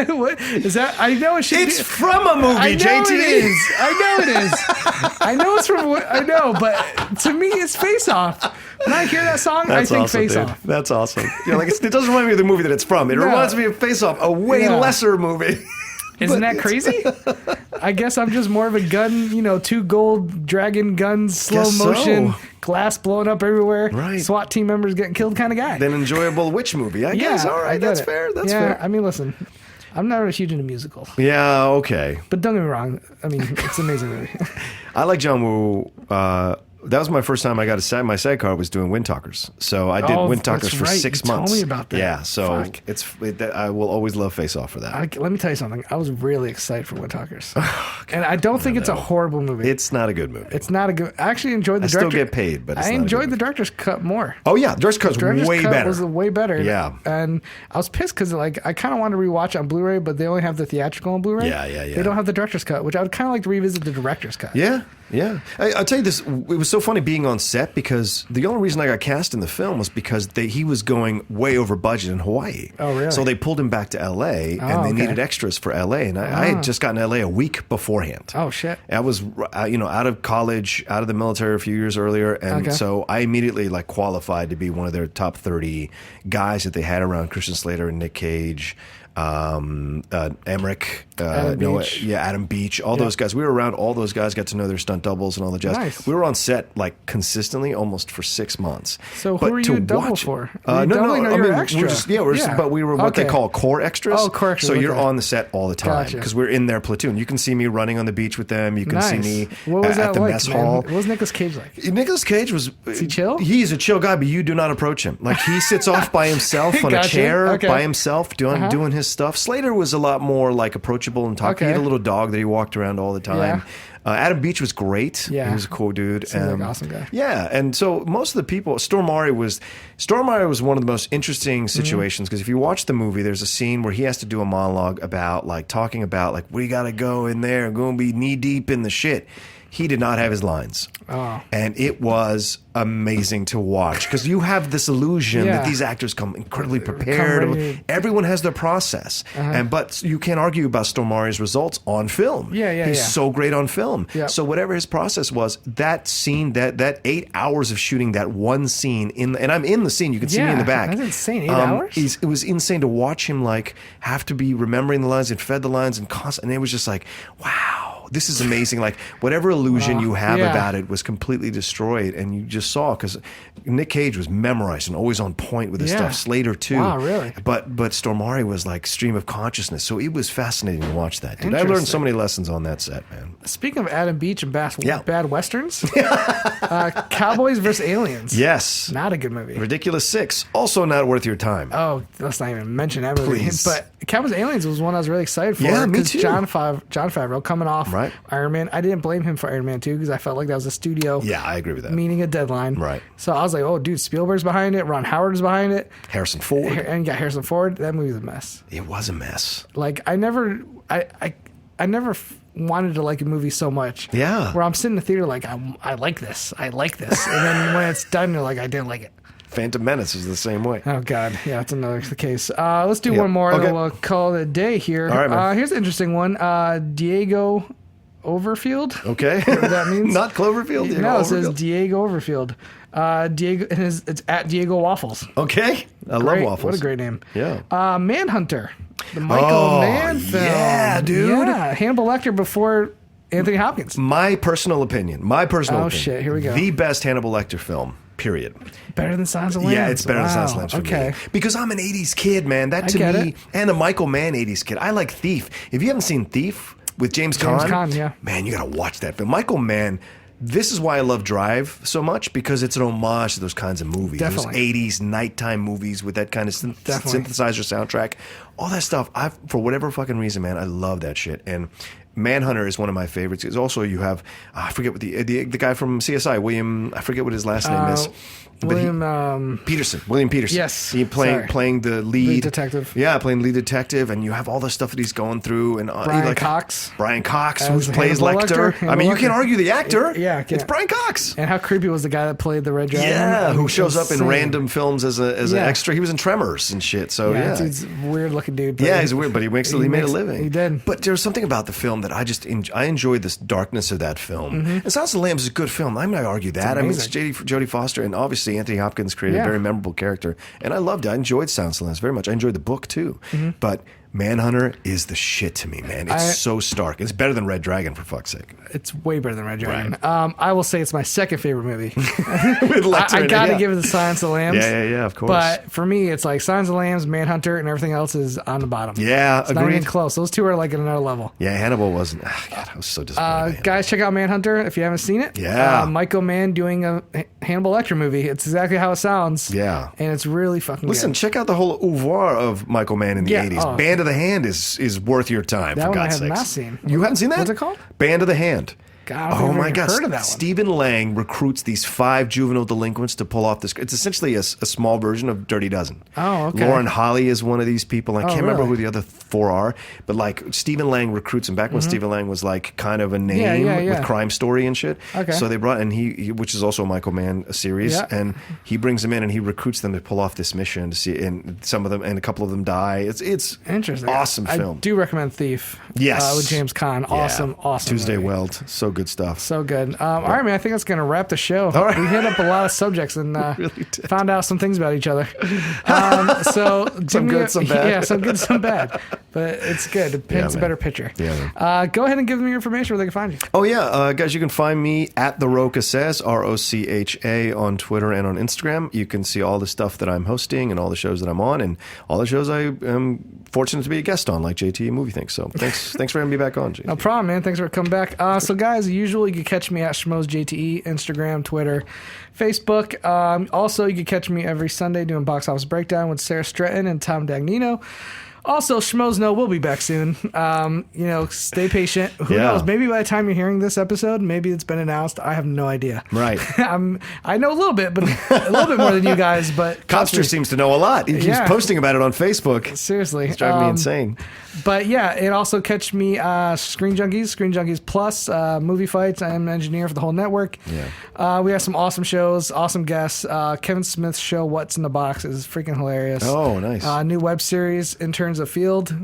S2: What is that? I know it should
S3: It's from a movie,
S2: I know
S3: JTE.
S2: It is. I know it is. I know it's from I know, but to me it's Face Off. When I hear that song, I think
S3: awesome,
S2: Face
S3: dude.
S2: Off.
S3: That's awesome. It doesn't remind me of the movie that it's from. It reminds me of Face Off, a way lesser movie.
S2: Isn't that crazy? I guess I'm just more of a gun, 2 gold dragon guns, slow motion, glass blowing up everywhere, SWAT team members getting killed kind of guy.
S3: An enjoyable witch movie, I guess. All right, that's fair. That's fair.
S2: I mean, listen, I'm not really huge into musicals.
S3: Yeah, okay.
S2: But don't get me wrong. I mean, it's an amazing movie.
S3: I like John Woo. That was my first time I got my sidecar was doing Wind Talkers. So I did Wind Talkers for 6 months.
S2: Told me about that.
S3: Yeah, so I will always love Face Off for that.
S2: Let me tell you something. I was really excited for Wind Talkers. And I don't think it's a horrible movie.
S3: It's not a good movie.
S2: It's not a good. I actually enjoyed the director.
S3: I still get paid, but I
S2: enjoyed the director's cut more.
S3: Oh yeah, the director's cut was way better.
S2: Was way better.
S3: Yeah.
S2: And I was pissed because I kind of wanted to rewatch it on Blu-ray, but they only have the theatrical on Blu-ray.
S3: Yeah.
S2: They don't have the director's cut, which I would kind of like to revisit the director's cut.
S3: Yeah. I'll tell you this. It was so funny being on set because the only reason I got cast in the film was because he was going way over budget in Hawaii.
S2: Oh, really?
S3: So they pulled him back to L.A. and they needed extras for L.A. And I had just gotten to L.A. a week beforehand.
S2: Oh, shit.
S3: I was, out of college, out of the military a few years earlier. And so I immediately qualified to be one of their top 30 guys that they had around Christian Slater and Nick Cage. Emmerich, Adam Beach, all those guys. We were around all those guys, got to know their stunt doubles and all the jazz.
S2: Nice.
S3: We were on set consistently almost for 6 months.
S2: So who were you double for?
S3: No,
S2: you're extra.
S3: But we were what they call core extras.
S2: Oh, core extras.
S3: So you're on the set all the time because we're in their platoon. You can see me running on the beach with them. You can see me at the mess hall.
S2: What was Nicolas Cage like?
S3: Nicolas Cage was
S2: he chill?
S3: He's a chill guy, but you do not approach him. He sits off by himself on a chair by himself doing his stuff. Slater was a lot more approachable and talking. He had a little dog that he walked around all the time. Adam Beach was great. Yeah. He was a cool dude.
S2: Seems like an awesome guy.
S3: Yeah, and so most of the people, Stormare was one of the most interesting situations because if you watch the movie, there's a scene where he has to do a monologue about talking about we got to go in there and go and be knee deep in the shit. He did not have his lines. Oh. And it was amazing to watch because you have this illusion that these actors come incredibly prepared. Everyone has their process. But you can't argue about Stormare's results on film. He's so great on film. So whatever his process was, that scene, that 8 hours of shooting that one scene, and I'm in the scene, you can see me in the back.
S2: That's insane, 8 hours?
S3: It was insane to watch him have to be remembering the lines and fed the lines and it was just wow. This is amazing. Whatever illusion you have about it was completely destroyed. And you just saw, because Nick Cage was memorized and always on point with his stuff. Slater, too.
S2: Wow, really?
S3: But Stormare was stream of consciousness. So it was fascinating to watch that, dude. I learned so many lessons on that set, man.
S2: Speaking of Adam Beach and bad westerns, Cowboys vs. Aliens.
S3: Yes.
S2: Not a good movie.
S3: Ridiculous 6. Also not worth your time.
S2: Oh, let's not even mention that movie.
S3: Please.
S2: But Cowboys Aliens was one I was really excited for.
S3: Yeah, me too.
S2: John Favreau coming off Iron Man. I didn't blame him for Iron Man 2 because I felt like that was a studio.
S3: Yeah, I agree with that.
S2: Meaning a deadline.
S3: Right.
S2: So I was like, oh, dude, Spielberg's behind it. Ron Howard's behind it.
S3: Harrison Ford.
S2: And you got Harrison Ford. That movie's a mess.
S3: It was a mess.
S2: I never wanted to like a movie so much.
S3: Yeah.
S2: Where I'm sitting in the theater I like this. I like this. And then when it's done, you're like, I didn't like it.
S3: Phantom Menace is the same way.
S2: Oh, God. Yeah, that's the case. Let's do one more, and we'll call it a day here.
S3: All right, man.
S2: Here's an interesting one. Diego Overfield.
S3: Okay.
S2: Whatever that means.
S3: Not Cloverfield?
S2: It says Diego Overfield. It's at Diego Waffles.
S3: Okay. I love waffles.
S2: What a great name.
S3: Yeah.
S2: Manhunter. The Michael Mann film.
S3: Yeah, dude.
S2: Yeah. Hannibal Lecter before Anthony Hopkins.
S3: My personal opinion. Oh,
S2: shit. Here we go.
S3: The best Hannibal Lecter film. Period.
S2: Better than Silence of the Lambs?
S3: Yeah, it's better than Silence of the Lambs for me. Because I'm an 80s kid, man. That to me, and a Michael Mann 80s kid. I like Thief. If you haven't seen Thief with James Caan, man, you got to watch that film. Michael Mann, this is why I love Drive so much, because it's an homage to those kinds of movies.
S2: Definitely.
S3: Those 80s nighttime movies with that kind of synthesizer soundtrack. All that stuff, for whatever fucking reason, man, I love that shit. And Manhunter is one of my favorites. It's also, you have, I forget what the guy from CSI, William, I forget what his last name is.
S2: William
S3: Peterson.
S2: Yes.
S3: He playing the lead
S2: detective.
S3: Yeah, playing lead detective, and you have all the stuff that he's going through. And
S2: Brian Cox,
S3: who plays Lecter. I mean, you can't argue the actor.
S2: Yeah,
S3: it's Brian Cox.
S2: And how creepy was the guy that played the Red Dragon?
S3: Yeah, who shows up in random films as an extra. He was in Tremors and shit. So
S2: he's a weird looking dude.
S3: Yeah, he's weird, but he made a living.
S2: He did.
S3: But there's something about the film that I enjoyed this darkness of that film. And Silence of the Lambs is a good film. I'm not going to argue that. I mean, it's Jodie Foster, and obviously Anthony Hopkins created a very memorable character. And I loved it. I enjoyed Silence of the Lambs very much. I enjoyed the book too. But Manhunter is the shit to me, man. It's so stark. It's better than Red Dragon, for fuck's sake.
S2: It's way better than Red Dragon. Right. I will say it's my second favorite movie.
S3: I
S2: got to give it the Silence of the Lambs.
S3: Yeah, of course.
S2: But for me, it's like Silence of the Lambs, Manhunter, and everything else is on the bottom.
S3: Yeah,
S2: it's not even close. Those two are like at another level.
S3: Yeah, Hannibal wasn't. God, I was so disappointed.
S2: Guys, check out Manhunter if you haven't seen it.
S3: Yeah.
S2: Michael Mann doing a Hannibal Lecter movie. It's exactly how it sounds.
S3: Yeah.
S2: And it's really fucking
S3: Listen,
S2: good.
S3: check out the whole oeuvre of Michael Mann in the 80s. Band of the Hand is worth your time,
S2: that
S3: for
S2: one
S3: God's
S2: I have
S3: sakes.
S2: not seen.
S3: You haven't seen that?
S2: What's it called?
S3: Band of the Hand.
S2: God,
S3: oh my God!
S2: Heard of that one.
S3: Stephen Lang recruits these 5 juvenile delinquents to pull off this. It's essentially a small version of Dirty Dozen.
S2: Oh, okay.
S3: Lauren Holly is one of these people. I can't remember who the other 4 are, but like Stephen Lang recruits them back when Stephen Lang was like kind of a name with Crime Story and shit.
S2: Okay.
S3: So they brought and he which is also a Michael Mann series, and he brings them in and he recruits them to pull off this mission to see. And some of them and a couple of them die. It's
S2: interesting.
S3: Awesome film.
S2: I do recommend Thief.
S3: Yes,
S2: with James Caan. Awesome.
S3: Tuesday
S2: movie.
S3: Weld. So good stuff.
S2: So good. All right, man. I think that's going to wrap the show.
S3: All right.
S2: We hit up a lot of subjects and
S3: really
S2: found out some things about each other. So
S3: some good, some bad.
S2: Yeah, some good, some bad. But it's good. It paints a better picture.
S3: Yeah,
S2: go ahead and give them your information where they can find you.
S3: Oh, yeah. Guys, you can find me at The Rocha Says, ROCHA, on Twitter and on Instagram. You can see all the stuff that I'm hosting and all the shows that I'm on and all the shows I am fortunate to be a guest on, like JTE Movie Thinks. So thanks for having me back on, JTE.
S2: No problem, man. Thanks for coming back. So, guys, usually you can catch me at Schmoes JTE, Instagram, Twitter, Facebook. Also, you can catch me every Sunday doing Box Office Breakdown with Sarah Stretton and Tom Dagnino. Also, Schmoes Know will be back soon. Stay patient. Who knows? Maybe by the time you're hearing this episode, maybe it's been announced. I have no idea.
S3: Right.
S2: I know a little bit, but a little bit more than you guys. But
S3: Costner seems to know a lot. He keeps posting about it on Facebook.
S2: Seriously.
S3: It's driving me insane.
S2: But yeah, and also catch me Screen Junkies Plus, Movie Fights. I am an engineer for the whole network.
S3: Yeah.
S2: We have some awesome shows, awesome guests. Kevin Smith's show, What's in the Box, is freaking hilarious.
S3: Oh, nice.
S2: New web series, Interns of Field.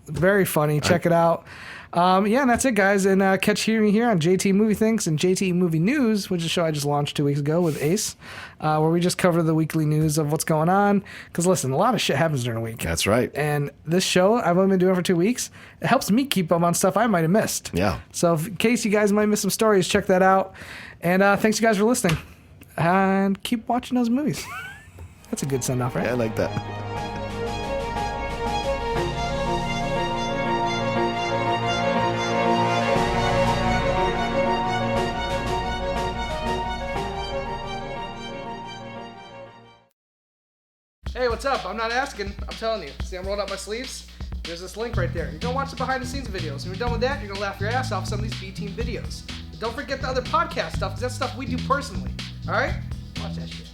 S2: Very funny. Check it out. And that's it, guys. And catch me here on JT Movie Thinks and JT Movie News, which is a show I just launched 2 weeks ago with Ace, where we just cover the weekly news of what's going on. Because, listen, a lot of shit happens during the week.
S3: That's right.
S2: And this show, I've only been doing it for 2 weeks. It helps me keep up on stuff I might have missed.
S3: Yeah.
S2: So in case you guys might miss some stories, check that out. And thanks, you guys, for listening. And keep watching those movies. That's a good send-off, right?
S3: Yeah, I like that.
S2: Hey, what's up? I'm not asking. I'm telling you. See, I'm rolling up my sleeves. There's this link right there. You're going to watch the behind-the-scenes videos. When you're done with that, you're going to laugh your ass off some of these B-Team videos. And don't forget the other podcast stuff, because that's stuff we do personally. All right? Watch that shit.